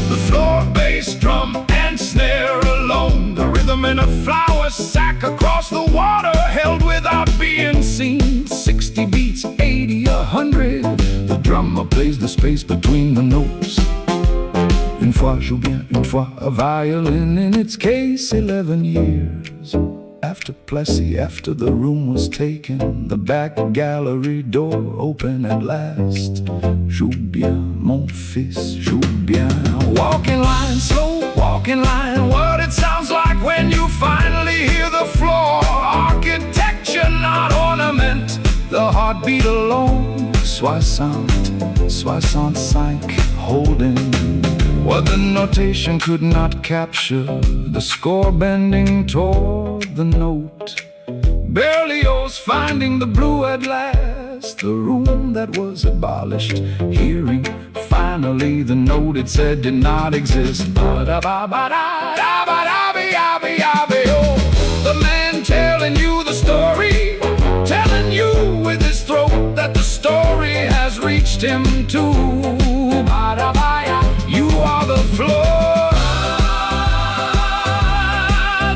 The floor, bass, drum, and snare alone. The rhythm in a flour sack across the water, held without being seen. 60 beats, 80, 100. The drummer plays the space between the notes. Une fois joue bien, une fois a violin in its case. 11 years after Plessy, after the room was taken, the back gallery door open at last. Joue bien, mon fils, joue bien. Walk in line, slow walk talking line. What it sounds like when you finally hear the floor. Architecture, not ornament, the heartbeat alone. 65, holding what the notation could not capture. The score bending toward the note. Berlioz finding the blue at last. The room that was abolished. Hearing finally the note it said did not exist. The man telling you the story, telling you with his throat that the story has reached him too. You are the floor,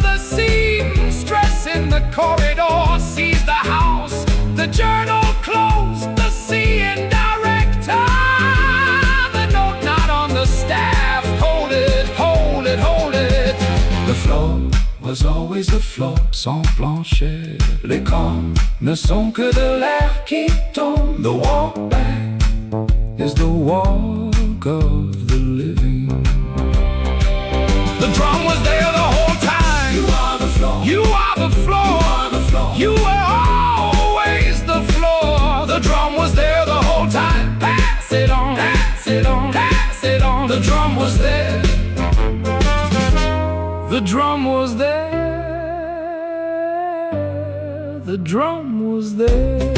the seamstress in the corridor sees the house, the journal closed, the seeing director, the note not on the staff. Hold it, hold it, hold it. The floor was always the floor, sans plancher. Les corps ne sont que de l'air qui tombe. The walk back is the walk of the living. The drum was there the whole time. You are the floor. You are the floor. You are the floor. You were always the floor. The drum was there the whole time. Pass it on, pass it on, pass it on. The drum was there. The drum was there. The drum was there.